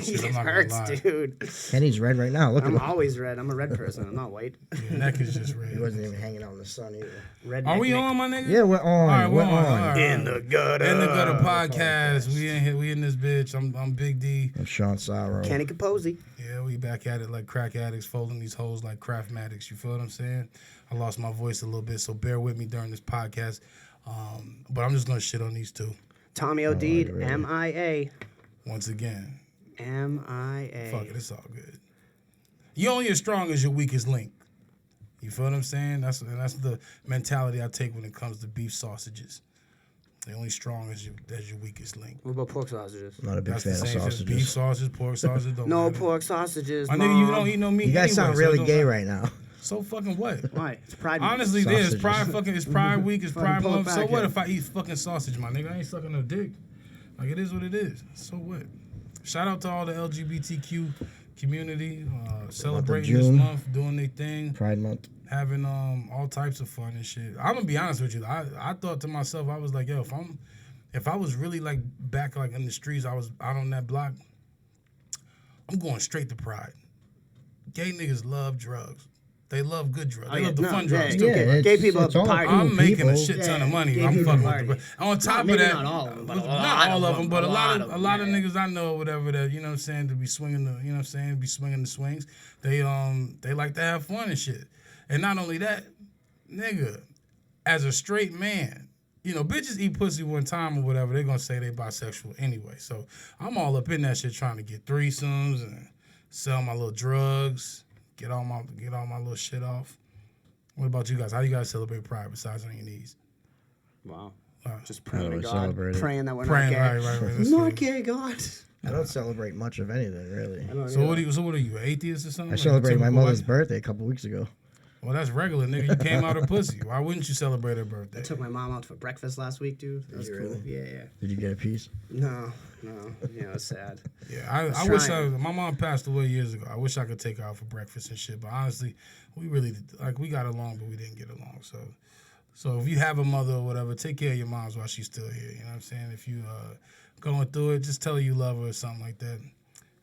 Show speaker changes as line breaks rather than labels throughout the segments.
shit. I'm not
hurts,
gonna lie.
dude.
Kenny's red right now. Look at
I'm
him.
always red. I'm a red person. I'm not white.
Your neck is just
He
red.
wasn't even hanging out in the sun either.
Red
Are we
Nick.
on, my nigga?
Yeah, we're on.
All right,
we're
on.
on.
All right.
In the gutter.
In the gutter podcast. We in here. We in this bitch. I'm Big D.
I'm Shawn Sarro.
Kenny Capozzi.
Yeah, we back at it like crack addicts, folding these hoes like craftmatics. You feel what I'm saying? I lost my voice a little bit, so bear with me during this podcast. But I'm just gonna shit on these two
Tommy O'Deed.
really?
MIA.
once again.
MIA.
Fuck it, it's all good. You're only as strong as your weakest link. You feel what I'm saying? That's the mentality I take when it comes to beef sausages. They're only strong as your weakest link.
What about pork sausages?
I'm not a big
That's
fan
the
of
same as
sausages.
beef sausage, pork sausage. Don't
No
matter.
pork sausages.
My nigga, you don't eat no meat.
You guys
anyway,
sound
so it
really
don't
gay
matter.
right now.
So fucking what?
Why? It's Pride.
Honestly, yeah, it's
Sausages.
it's Pride week, it's
Fucking
Pride
pull it
month. So
back
what
in.
if I eat fucking sausage, my nigga? I ain't sucking no dick. Like, it is what it is. So what? Shout out to all the LGBTQ community celebrating this
June.
month, doing their thing,
Pride Month.
having all types of fun and shit. I'm gonna be honest with you. I thought to myself, I was like, yo, if I was really like back like in the streets, I was out on that block, I'm going straight to Pride. Gay niggas love drugs. They love good drugs. They love the fun drugs too.
Yeah,
Gay people
it's all
party.
cool
I'm making a
people.
shit ton
Yeah,
of money.
gay
I'm
people
fucking
party.
with the, on top
Maybe
of that,
not all of them, but a
not
lot
all
of
of them, but a lot of
them,
niggas I know, whatever that, you know what I'm saying, to be swinging the, you know what I'm saying, be swinging the swings. They like to have fun and shit. And not only that, nigga, as a straight man, you know, bitches eat pussy one time or whatever, they're gonna say they bisexual anyway. So I'm all up in that shit trying to get threesomes and sell my little drugs, get all my little shit off. What about you guys? How you guys celebrate Pride besides on your knees?
Wow. Just
How do
praying to
I
God.
celebrate it?
Praying that we're
Praying,
not gay.
right. That's
Not
good.
gay, God.
I don't celebrate much of anything, really.
So what are you, an atheist or something?
I
Like
celebrated my
typical
mother's
white-
birthday a couple weeks ago.
Well, that's regular, nigga. You came out of pussy. Why wouldn't you celebrate her birthday?
I took my mom out for breakfast last week, dude. That was
you
cool.
really?
Yeah.
Did you get a piece?
No. You know, it's sad.
Yeah, I wish my mom passed away years ago. I wish I could take her out for breakfast and shit. But honestly, we got along, but we didn't get along. So if you have a mother or whatever, take care of your moms while she's still here. You know what I'm saying? If you going through it, just tell her you love her or something like that,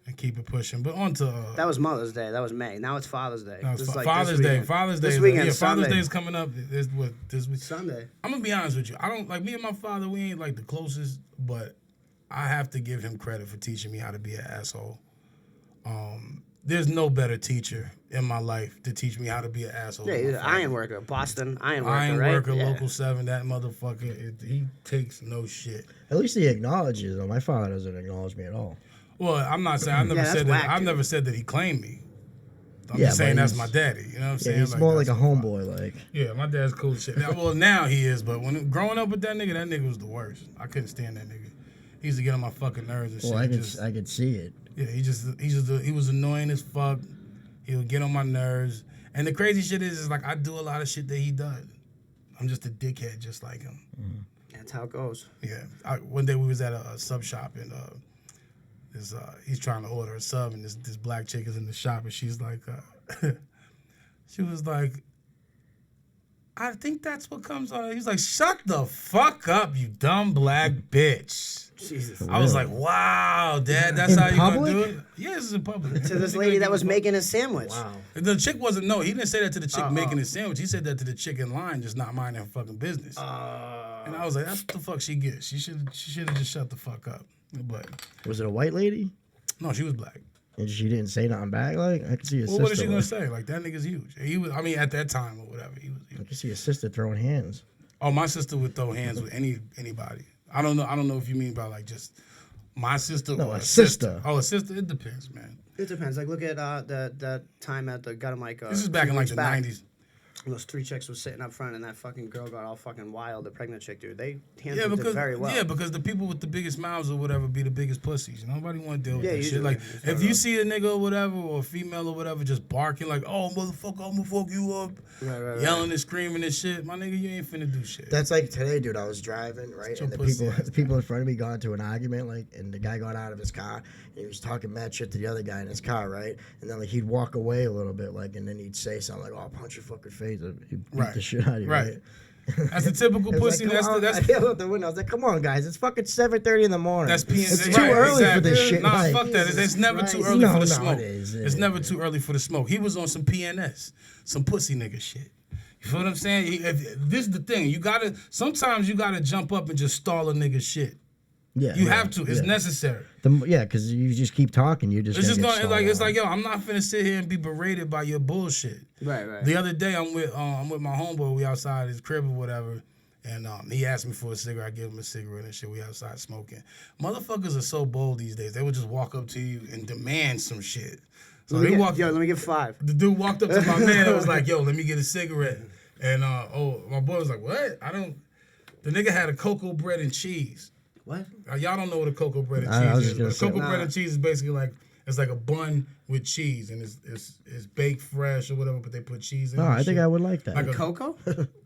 and keep it pushing. But on to
That was Mother's Day. That was May. Now it's Father's Day.
no,
This is like
Father's
this
Day.
weekend.
Father's Day.
This
is-
weekend,
yeah, Father's
Sunday.
Day is coming up. This week.
Sunday.
I'm gonna be honest with you. I don't like me and my father. We ain't like the closest, but I have to give him credit for teaching me how to be an asshole. There's no better teacher in my life to teach me how to be an asshole.
Yeah,
than
he's
my
an
father.
iron worker. Boston iron worker,
Iron
right?
worker,
Yeah.
local 7. That motherfucker. He takes no shit.
At least he acknowledges, though. My father doesn't acknowledge me at all.
Well, I'm not saying I never
that's
said
whack,
that. I've
dude.
never said that he claimed me. I'm
Yeah,
just saying
but
that's
he's-
my daddy. You know what I'm
Yeah,
saying?
he's more like a
that's my father.
homeboy, like.
Yeah, my dad's cool as shit. Well, now he is, but when growing up with that nigga was the worst. I couldn't stand that nigga. He used to get on my fucking nerves and shit.
Well,
Just-
I could see it.
Yeah, he was annoying as fuck. He would get on my nerves. And the crazy shit is like I do a lot of shit that he does. I'm just a dickhead just like him.
That's how it goes.
Yeah. One day we was at a sub shop and he's trying to order a sub and this black chick is in the shop and she's like, she was like, I think that's what comes on. He's like, shut the fuck up, you dumb black bitch.
Jesus.
I was like, wow, Dad, that's
In
how you gonna
public?
do it? Yeah, this is in public.
To this lady that was making a sandwich.
Wow.
The chick wasn't, no, he didn't say that to the chick making his sandwich. He said that to the chick in line, just not minding her fucking business. And I was like, that's what the fuck she gets. She should have just shut the fuck up. But
Was it a white lady?
no, she was black.
And she didn't say nothing back? Like, I could see his
Well,
sister.
what is she gonna
like,
say? Like that nigga's huge. He was. I mean, at that time or whatever, he was.
I could see his sister throwing hands.
Oh, my sister would throw hands with anybody. I don't know if you mean by like just my sister
No,
or
a sister.
Oh, a sister. It depends, man.
It depends. Like, look at the time at the Got 'em like.
This is back in like the 90s.
Those 3 chicks was sitting up front, and that fucking girl got all fucking wild. The pregnant chick, dude. They
Yeah,
handled it
because
very well.
the people with the biggest mouths or whatever be the biggest pussies. Nobody want to deal with
Yeah,
that shit.
usually.
Like if you see a nigga or whatever or a female or whatever just barking like, "Oh motherfucker, I'm gonna fuck you up,"
Right.
yelling and screaming and shit, my nigga, you ain't finna do shit.
That's like today, dude. I was driving, right,
Some
and the
pussy ass
people in front of me got into an argument, like, and the guy got out of his car and he was talking mad shit to the other guy in his car, right, and then like he'd walk away a little bit, like, and then he'd say something like, "Oh, I'll punch your fucking face," he'd beat
Right.
the shit out of you,
Right.
right?
That's the typical
It was
pussy.
like, come on.
That's
I yelled out the window. I was like, "Come on, guys! It's fucking 7:30 in the morning.
That's
It's
right,
too early
exactly.
for this shit."
Nah,
like,
fuck that. It's never too
Christ.
early for the
No,
smoke.
it is.
It's never too early for the smoke. He was on some PNS, some pussy nigga shit. You feel what I'm saying? This is the thing. Sometimes you gotta jump up and just stall a nigga shit.
Yeah,
You have to. It's necessary.
Because you just keep talking. You just.
It's just
gonna.
it's like, yo, I'm not finna sit here and be berated by your bullshit.
Right.
The other day, I'm with my homeboy. We outside his crib or whatever, and he asked me for a cigarette. I give him a cigarette and shit. We outside smoking. Motherfuckers are so bold these days. They would just walk up to you and demand some shit. So
let me get 5.
The dude walked up to my man and was like, yo, let me get a cigarette. And my boy was like, what? The nigga had a cocoa bread and cheese.
What?
Y'all don't know what a cocoa bread and cheese is. But a cocoa bread and cheese is basically like, it's like a bun with cheese, and it's baked fresh or whatever, but they put cheese in it.
Oh, I think I would like that.
Like cocoa?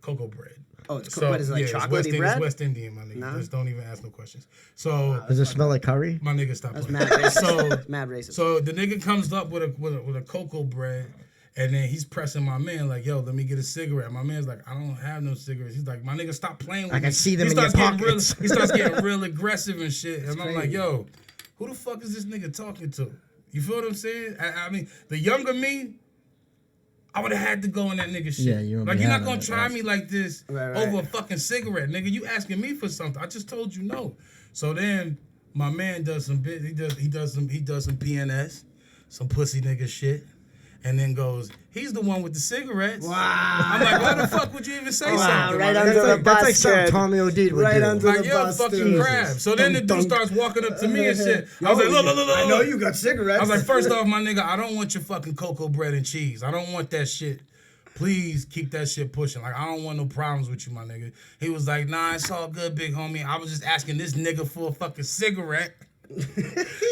Cocoa bread.
Oh, it's what is it, like chocolatey bread?
It's West Indian, my nigga.
Nah.
Just don't even ask no questions. So
Does it smell like curry?
my nigga, stop
That's
playing.
mad racist.
So
Mad racist.
So the nigga comes up with a cocoa bread, and then he's pressing my man like, yo, let me get a cigarette. My man's like, I don't have no cigarettes. He's like, my nigga, stop playing with me.
I can see them
he
in your
starts
pockets.
He starts getting real aggressive and shit. And I'm like,
crazy.
yo, who the fuck is this nigga talking to? You feel what I'm saying? I mean, the younger me, I would have had to go in that nigga shit.
Yeah, you
like, you're not gonna
that,
try
right.
me like this
Right.
over a fucking cigarette, nigga. You asking me for something? I just told you no. So then my man does some bit. He does some PNS, some pussy nigga shit, and then goes, he's the one with the cigarettes.
Wow.
I'm like, why the fuck would you even say something?
right
my
under
nigga?
the
That's like
bus,
something
kid.
Tommy O'Deed would
Right
do.
under
Like,
the
you're a
bus,
fucking
dude.
crab. So then the dude starts walking up to me and shit. I was like, look.
I know you got cigarettes.
I was like, first off, my nigga, I don't want your fucking cocoa bread and cheese. I don't want that shit. Please keep that shit pushing. Like, I don't want no problems with you, my nigga. He was like, nah, it's all good, big homie. I was just asking this nigga for a fucking cigarette.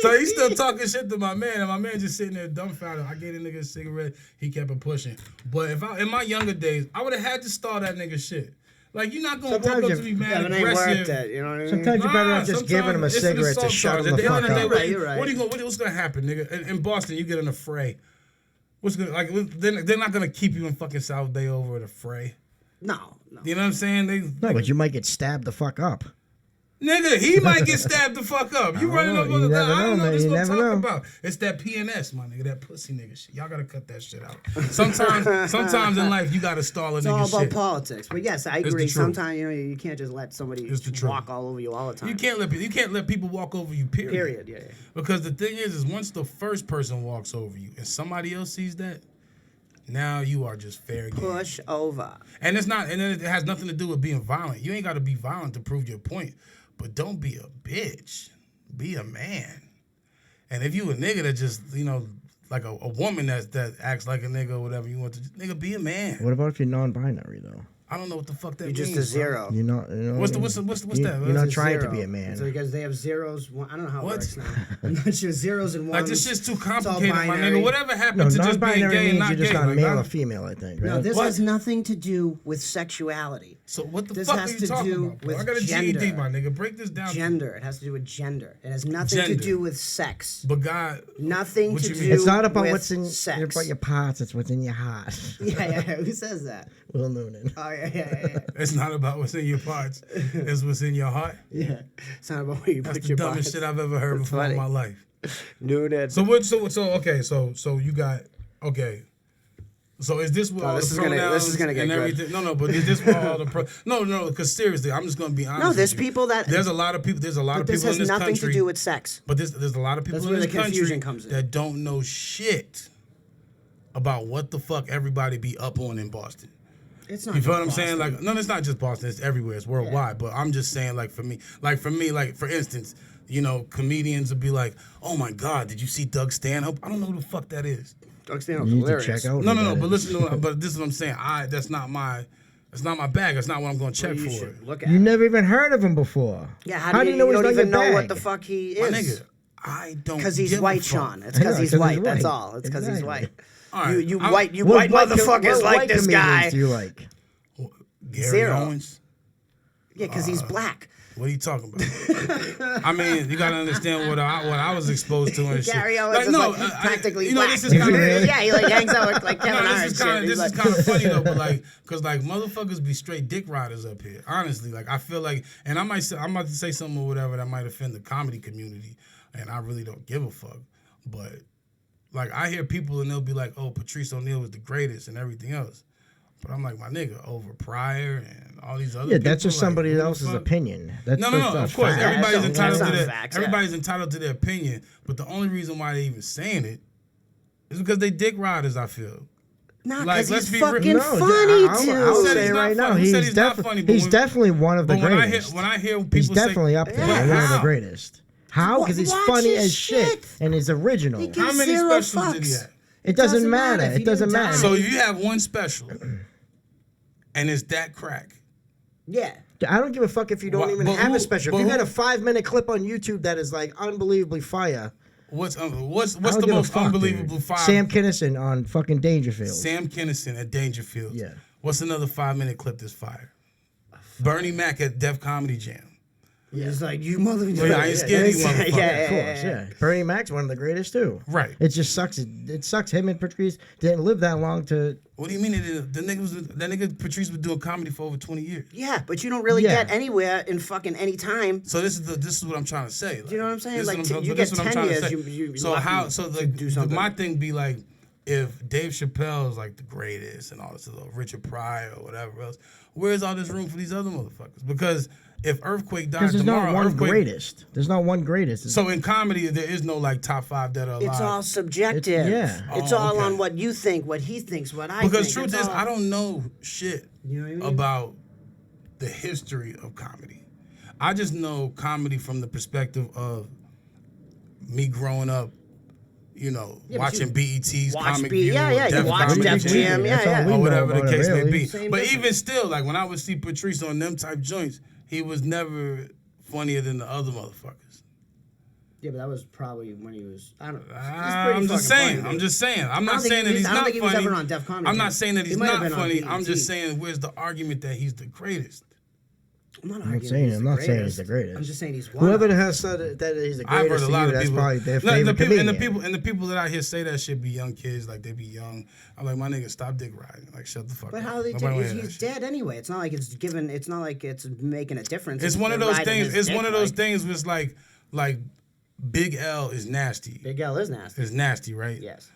So he's still talking shit to my man, and my man just sitting there dumbfounded. I gave the nigga a cigarette. He kept it pushing. But in my younger days, I would have had to start that nigga shit. Like, you're not gonna walk up to me mad
it ain't
aggressive.
worth it, you know what I mean?
Sometimes you're better off just giving him a
it's an
cigarette to
assault
shut
charge.
him
At
the
the end
fuck
of the
up.
day,
You're right.
what's gonna happen, nigga? In Boston, you get in a fray. What's gonna they're not gonna keep you in fucking South Bay over at a fray.
No.
You know what I'm saying?
No, but you might get stabbed the fuck up.
Nigga, he might get stabbed the fuck up. You running up on the
never
I don't
know,
know
man.
this
You
what I'm
never
talking
know.
about. It's that PNS, my nigga, that pussy nigga shit. Y'all gotta cut that shit out. Sometimes in life you gotta stall a
It's
nigga
all about
shit.
politics. But yes, I
the
agree.
truth.
Sometimes you can't just let somebody
It's the truth.
walk all over you all the time.
You can't let people walk over you, period.
Period. Yeah.
Because the thing is once the first person walks over you and somebody else sees that, now you are just fair game.
Push over.
And it has nothing to do with being violent. You ain't gotta be violent to prove your point. But don't be a bitch. Be a man. And if you a nigga that just, like a woman that acts like a nigga or whatever, you want to nigga be a man.
What about if you're non-binary though?
I don't know what the fuck that
You're
means.
just a zero.
You know
What's that?
You're not trying to be a man.
So because they have zeros. I don't know how it
What?
works now. I'm not sure. Zeros and ones.
Like this shit's too
It's all
complicated, my
binary.
nigga. Whatever happened
No,
to just being
non-binary
gay and
means
not
you're
gay?
just not
Like,
male or
I'm-
female, I think. Right?
No, this
What?
has nothing to do with sexuality.
So what the
This
fuck
has
are you
to
talking
do
about, bro?
with
I got a
gender.
GED, my nigga. Break this down.
Gender. It has to do with gender. It has nothing to
Gender.
do with sex.
But God,
Nothing
What
to
you
do
mean?
It's not about
with
what's in
sex.
about your parts. It's what's in your heart.
Yeah. Who says that?
Will Noonan.
Oh, yeah.
it's not about what's in your parts. It's what's in your heart.
Yeah. It's not about where you
That's
put
the
your
dumbest
bodies.
shit I've ever heard
That's
before in
funny.
my life.
Noonan.
So what? So okay. So you got okay. So is this what all
this
the
is gonna-
pronouns
this is gonna get
and
good.
everything? No. But is this what all the no? Because seriously, I'm just gonna be honest.
No,
with
there's
you.
people that.
There's a lot of people. There's a lot
But
of
this
people
has
in this
nothing
country.
to do with sex.
But there's a lot of people
That's
in
where
this
the confusion
country
comes in.
that don't know shit about what the fuck everybody be up on in Boston.
It's not.
You feel what I'm
just
saying?
Boston.
Like, no, it's not just Boston. It's everywhere. It's worldwide. But I'm just saying, like, for me, for instance, comedians would be like, "Oh my God, did you see Doug Stanhope?" I don't know who the fuck that is.
Doug Stanhope's
You need to
hilarious.
check out.
No.
who that
But
is.
listen, but this is what I'm saying. That's not my bag. That's not what I'm going to check
You
for.
should look at.
You
it.
never even heard of him before.
Yeah. How do you
know
you
he's
don't
not your
even know what
bag?
the fuck he
My
is?
nigga, I don't.
Because he's
give a
white,
fuck.
Sean. It's
I know,
because he's
'cause
white.
he's
That's
white.
all. It's because he's
Exactly.
white.
All right,
You
I'm-
white
What
motherfuckers
what
like
white
this
comedians
guy.
do you like?
Gary
Zero.
Owens.
Yeah, because he's black.
What are you talking about? I mean, you gotta understand what I was exposed to and shit.
Gary Owens is practically
you know,
black.
this is kind of
Yeah, he like hangs out with like Kevin Hart.
This is kind of funny though, but like, cause like motherfuckers be straight dick riders up here. Honestly, like I feel like, and I'm about to say something or whatever that might offend the comedy community, and I really don't give a fuck. But like I hear people and they'll be like, "Oh, Patrice O'Neal was the greatest" and everything else. But I'm like, my nigga, over Pryor and all these other people.
Yeah, that's just
like,
somebody else's opinion. That's
no, of course.
fact.
Everybody's entitled to their
facts,
everybody's entitled to their opinion. But the only reason why they even saying it is because they dick riders, I feel.
Not
Like,
because
let's
he's
be real.
fucking
No,
funny,
I
dude.
will
Who said
say
he's not
right now,
funny? Who said
he's
he's not
definitely
funny? But
he's
when-
definitely one of the
But
greatest.
when I hear people
He's
say,
definitely up there,
Yeah.
one of the
How?
greatest. How? Because he's
Watch
funny
his
as shit
shit.
and he's original.
He gives
how many
zero
specials did he
fucks.
have?
It doesn't
doesn't matter
matter.
if
It
he
doesn't
didn't
matter.
die.
So if you have one special and it's that crack,
Yeah.
I don't give a fuck if you don't
But-
even
but
have
who-
a special.
but
If you
who-
got a 5-minute clip on YouTube that is like unbelievably fire,
what's
I
the
don't give a
most
fuck,
unbelievable
dude.
five?
Sam Kinison on fucking Dangerfield.
Sam Kinison at Dangerfield.
Yeah.
What's another 5-minute clip that's fire? Bernie Mac at Def Comedy Jam.
He's like, you motherfucker.
Well, I ain't scared of you, motherfucker.
Of course, yeah. Bernie Mac's one of the greatest too.
Right.
It just sucks. It sucks. Him and Patrice didn't live that long to.
What do you mean? That nigga Patrice was doing comedy for over 20 years.
Yeah, but you don't really
Yeah.
get anywhere in fucking any time.
So this is what I'm trying to say. Like,
you know what I'm saying?
this is
Like,
what I'm-
you
but this
get
is what I'm
10
trying to
years,
say.
you
So
lucky
how? So
to
like,
do something.
my thing be like, if Dave Chappelle is like the greatest and all this other Richard Pryor or whatever else, where's all this room for these other motherfuckers? Because if Earthquake died
Because there's
tomorrow,
not one
Earthquake.
greatest. There's not one greatest.
So in comedy, there is no like top 5 that are alive.
It's all subjective.
yeah.
It's
Oh,
all
okay.
on what you think, what he thinks, what I think.
Because truth
It's
is,
all-
I don't know shit
You know what I mean?
about the history of comedy. I just know comedy from the perspective of me growing up, you know,
Yeah, but
watching
you
BET's
watch
Comic
B-
View,
yeah, yeah, you
Def
watch
Comedy
Def
Jam,
Jam,
That's
yeah,
all we
or
know
whatever the
about it,
case may
really.
be.
Same
But
difference.
even still, like when I would see Patrice on them type joints, he was never funnier than the other motherfuckers.
Yeah, but that was probably when he was. I don't know.
I'm just saying. I'm just saying. I'm not saying that he's
I don't
not
think he was
funny.
ever on Def Comedy
I'm
Jam.
not saying that
He
he's
might have
not
been on
funny. I'm
BET.
just saying, where's the argument that he's the greatest?
I'm not
I'm
arguing
saying.
he's
I'm
the
not saying he's the
greatest.
greatest.
I'm just saying he's one.
Whoever
of them.
has said that he's the
I've heard
greatest
a
to
lot
you,
of
that's
people.
probably their
No,
favorite comedian.
and the people that I hear say that shit be young kids, like they be young. I'm like, my nigga, stop dick riding. Like, shut the fuck
But
up.
how they
Nobody
did?
wanna hear that
He's
shit.
dead anyway. It's not like it's given. It's not like it's making a difference.
It's one of
they're
those
riding
things.
his
It's
dick,
one of those
like,
things where it's like Big L is nasty.
Big L is nasty.
Is nasty, right?
Yes.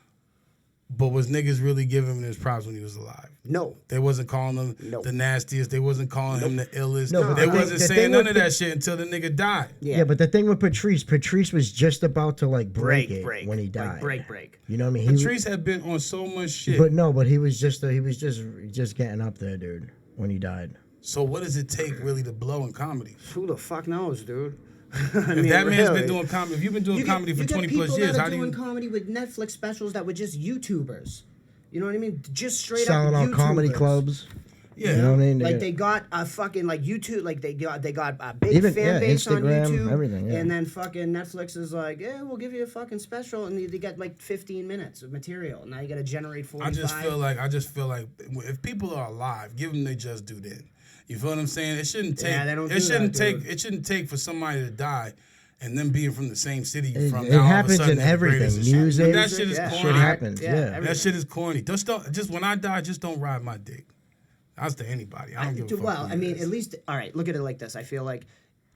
But was niggas really giving him his props when he was alive?
No.
They wasn't calling him
Nope.
the nastiest. They wasn't calling him the illest.
No, but
they
the
wasn't
thing
saying none
with
of that shit until the nigga died.
Yeah.
Yeah, but the thing with Patrice was just about to like break
break
it when he died.
Like, break.
You know what I mean?
Patrice had been on so much shit.
But he was just getting up there, dude, when he died.
So what does it take really to blow in comedy?
Who the fuck knows, dude?
If that man's been doing comedy, if you've been doing comedy for 20 plus years, how do you?
doing comedy with Netflix specials that were just YouTubers? You know what I mean? Just straight
Selling
up
out
YouTubers.
comedy clubs.
Yeah.
You know what I mean?
Like they got a fucking like YouTube, like they got a big
Even,
fan
yeah,
base on
Instagram,
YouTube,
everything, yeah.
and then fucking Netflix is like, yeah, we'll give you a fucking special, and they get like 15 minutes of material. Now you got to generate 45.
I just feel like if people are alive, give them they just do then. You feel what I'm saying? It shouldn't take.
Yeah, they don't
it
do
shouldn't
that,
take.
dude.
It shouldn't take for somebody to die, and them being from the same city you
It-
from.
it
now all of a
happens
sudden
in
they're the
everything.
greatest and shit.
Music,
But that shit is
yeah.
corny.
Shit happens, yeah.
everything.
That shit is corny. Just when I die, just don't ride my dick. That's to anybody. I don't give a fuck.
Well,
who
I
you
mean,
is.
at least, all right, look at it like this. I feel like,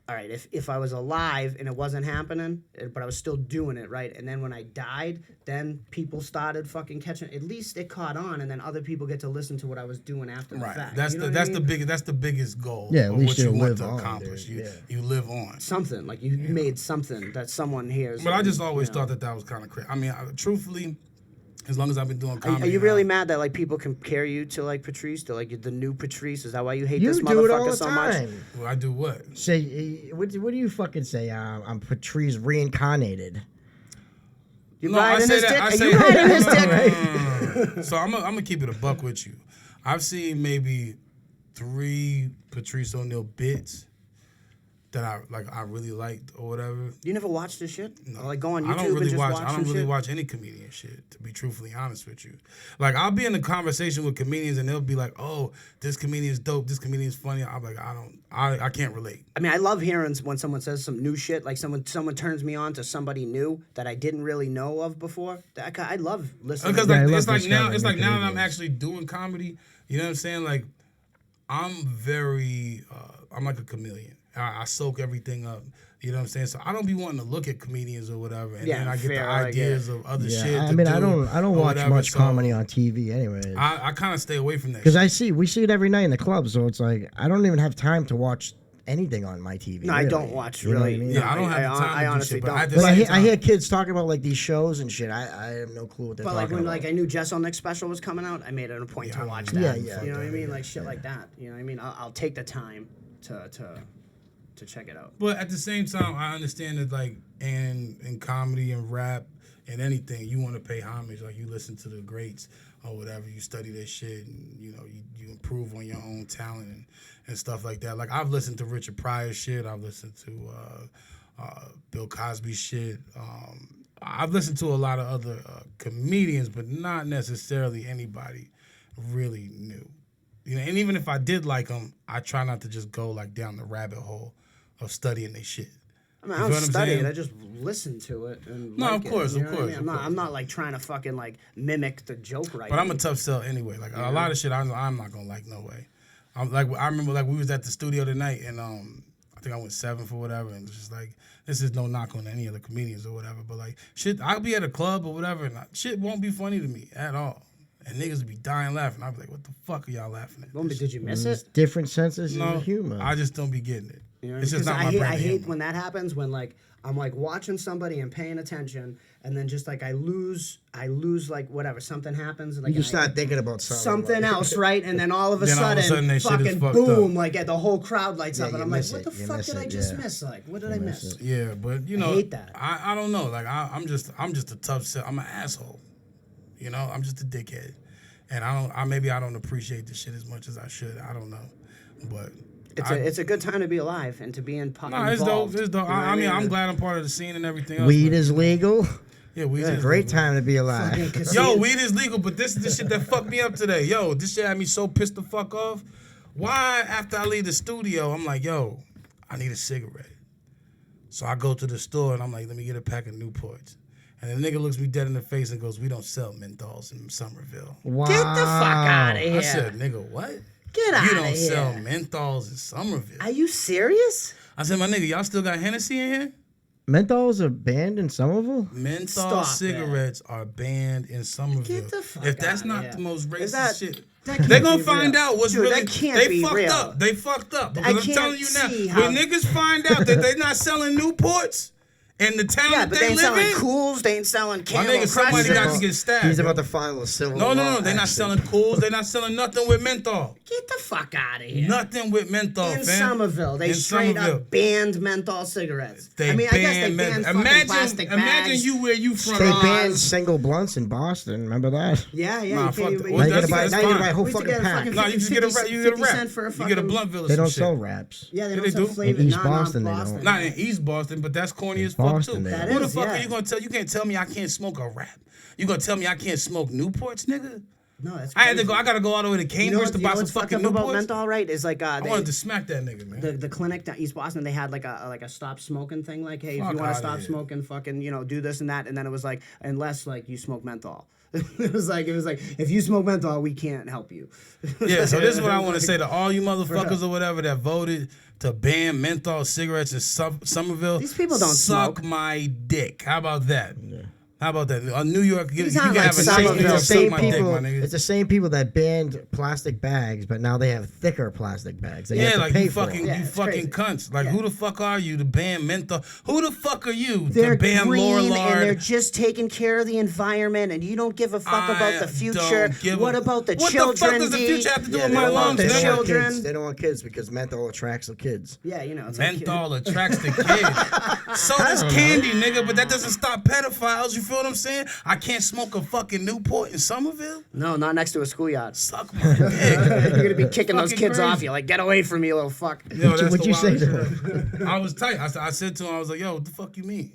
all right, if I was alive and it wasn't happening, but I was still doing it, right? And then when I died, then people started fucking catching. At least it caught on, and then other people get to listen to what I was doing after the
Right.
fact.
That's
You know
the
what I
that's
mean?
the big that's the biggest goal.
Yeah, at
of
least
what you
you'll
want
live
to
on,
accomplish.
dude.
You live on.
something like you made something that someone hears.
But I
and,
just always
you know.
thought that was kind of crazy. I mean, truthfully, as long as I've been doing
Are
comedy,
you really mad that like people compare you to like Patrice, to like the new Patrice? Is that why you hate
You
this
do it all
motherfucker
the
so much?
time.
Well, I do what?
Say, what do you fucking say? I'm Patrice reincarnated.
You
No, I
riding
say
his
that.
dick?
I
Are
say
you riding his dick?
So I'm gonna keep it a buck with you. I've seen maybe 3 Patrice O'Neal bits, that I really liked or whatever.
You never watch this shit?
No.
Or, like, go on YouTube
I don't really
and just
watch.
watch
I don't
some
really
shit?
watch any comedian shit. To be truthfully honest with you, like I'll be in a conversation with comedians and they'll be like, "Oh, this comedian's dope. This comedian's funny." I'm like, I can't relate.
I mean, I love hearing when someone says some new shit. Like someone turns me on to somebody new that I didn't really know of before. I love listening.
Because
Yeah, I love
it's like now
discovering new
that I'm
comedians.
actually doing comedy. You know what I'm saying? Like I'm very I'm like a chameleon. I soak everything up. You know what I'm saying? So I don't be wanting to look at comedians or whatever, and then I get the
fair, I
ideas of other shit.
I
to
mean,
do
I don't
or
watch
whatever,
much
so
comedy on TV, anyways.
I kind of stay away from that.
Because
shit.
we see it every night in the club, so it's like I don't even have time to watch anything on my TV.
No, I
really.
don't watch
You know what
really.
I mean?
Yeah, I don't have the time
I
to do
honestly
shit, but
don't.
at the
But I
same time,
hear kids talking about like these shows and shit. I have no clue what they're
But like
talking
when
about.
like I knew Jess on Next special was coming out, I made it a point
Yeah,
to
I
watch
don't
that.
know. Yeah,
You know what I mean?
yeah,
Like shit like that. You know what I mean? I'll take the time to check it out.
But at the same time, I understand that like in comedy and rap and anything, you want to pay homage. Like you listen to the greats or whatever, you study their shit, and you know you improve on your own talent and stuff like that. Like I've listened to Richard Pryor's shit. I've listened to Bill Cosby's shit. I've listened to a lot of other comedians, but not necessarily anybody really new. You know, and even if I did like them, I try not to just go like down the rabbit hole of studying their shit.
I mean,
You
I
feel
don't
what I'm
study
saying?
it. I just listen to it. And
No,
like
of course,
it, you
of
know what I
course,
mean?
of course.
I'm not like trying to fucking like mimic the joke right.
But I'm a tough sell anyway. Like a lot of shit, I'm not gonna like no way. I remember like we was at the studio tonight, and I think I went 7th or whatever, and it's just like this is no knock on any of the comedians or whatever, but like shit, I'll be at a club or whatever, and shit won't be funny to me at all, and niggas would be dying laughing. I'll be like, what the fuck are y'all laughing at?
Well, did you miss
There's
it?
different senses
No,
of humor.
I just don't be getting it.
You know,
It's just
'cause
not my brand.
I
of
hate
humor.
when that happens. When like I'm like watching somebody and paying attention, and then just like I lose like whatever, something happens, and like
you
I-
start thinking about
something
like-
else, right? And then all of a
Then all of a
sudden,
sudden that shit is
fucking
fucked
boom,
up.
like the whole crowd lights
Yeah,
up, and
you
I'm like,
miss
what
it.
the
You
fuck
miss
did I
it,
just
yeah.
miss? Like, what did I
You miss
miss?
it.
Yeah, but you know,
hate that.
I don't know. Like I'm just a tough sell. I'm an asshole. You know, I'm just a dickhead, and I don't appreciate this shit as much as I should. I don't know, but.
It's a good time to be alive and to be in.
No, it's dope. It's dope.
You know what
I mean, I'm
And
glad I'm part of the scene and everything else.
Weed
but-
is legal.
Yeah, weed
It's
is
a great
legal.
time to be alive.
fucking casino-
Yo, weed is legal, but this is the shit that fucked me up today. Yo, this shit had me so pissed the fuck off. Why, after I leave the studio, I'm like, yo, I need a cigarette. So I go to the store and I'm like, let me get a pack of Newports. And the nigga looks me dead in the face and goes, we don't sell menthols in Somerville.
Wow.
Get the fuck out of here!
I said, nigga, what?
Get out
You
of
don't
here!
sell menthols in Somerville.
Are you serious?
I said, my nigga, y'all still got Hennessy in here?
Menthols are banned in Somerville?
Menthol
Stop
cigarettes are banned in Somerville.
Get the fuck
If that's
outta
not
here.
the most
Is
racist
that-
shit,
that can't
they're gonna
be
find
real.
out what's
Dude,
really.
that can't
They
be
fucked
real.
up. They fucked up.
I
Because I'm telling you
can't see
now,
how-
when niggas find out that they're not selling Newports in the town
Yeah,
that
but
they
they ain't
live
selling
in,
Cools. They ain't selling
my
Camel
nigga, somebody
Crushes.
got to get stabbed.
He's about to file a civil
No,
law
they're not
action.
selling Cools. They're not selling nothing with menthol.
Get the fuck out of here!
Nothing with menthol,
In
fam.
Somerville, they
In
straight
Somerville.
up banned menthol cigarettes.
They
I mean, I guess they
banned
banned
menthol.
fucking plastic bags.
Imagine you where you from.
They
Straws.
banned single blunts in Boston. Remember that?
Yeah,
Nah,
you
fuck
can't
that.
even.
Well,
Now you
that's
gotta buy.
fine.
Now you gotta buy a whole
We used to
fucking
get a
pack.
fucking
No, you just get a
50
you get a
50
wrap.
cent for a
You get a
fucking-
blunt village.
They don't
some
sell
shit.
wraps.
Yeah, they
Yeah,
don't
they
sell
do.
flavored.
In East
not
Boston, they
Boston.
don't.
Not in East Boston, but that's corny
In
as fuck too.
Boston, they
That
Who the
is,
fuck
yeah.
are you gonna tell? You can't tell me I can't smoke a wrap. You gonna tell me I can't smoke Newports, nigga?
No, that's.
I had to
crazy.
go. I gotta go all the way to
You know
Cambridge
what,
to
you
buy
know
some
what's fucked
fucking
up about
Newports.
menthol, right? Is like
I wanted to smack that nigga, man.
the clinic down East Boston, they had like a stop smoking thing. Like, hey, if
Fuck
you want
outta
to stop
here.
smoking, fucking, do this and that. And then it was like, unless like you smoke menthol. it was like if you smoke menthol, we can't help you.
Yeah, so this is what I want to
Like,
say to all you motherfuckers or whatever that voted to ban menthol cigarettes in Somerville.
These people don't
suck
smoke.
my dick. How about that? How about that? New York, you
These
can
aren't
have
like
a
Somerville.
New York
It's the
suck
same
my dick,
people.
my nigga.
It's the same people that banned plastic bags, but now they have thicker plastic bags. They have
Yeah,
to
like
pay
you
for
fucking,
them.
Yeah,
you
it's
fucking
crazy.
cunts. Like,
Yeah.
who the fuck are you to ban menthol? Who the fuck are you
They're
to ban
green and they're
Lorillard?
just taking care of the environment, and you don't give a fuck about the future. What about the
What
children?
the fuck does the
D?
future have to do
Yeah,
with
they
my
don't want-
lungs,
they don't
nigga?
want
children.
kids. They don't want kids because menthol attracts the kids.
Yeah, it's
Menthol attracts the kids. So does candy, nigga, but that doesn't stop pedophiles, you feel feel what I'm saying? I can't smoke a fucking Newport in Somerville.
No, not next to a schoolyard.
Suck my dick.
You're gonna be kicking those
Fucking
kids off
crazy.
you. Like, get away from me, you little fuck.
Yo, that's
What'd
the
you say
wildest
to
shit. I was tight. I said to him, I was like, yo, what the fuck you mean?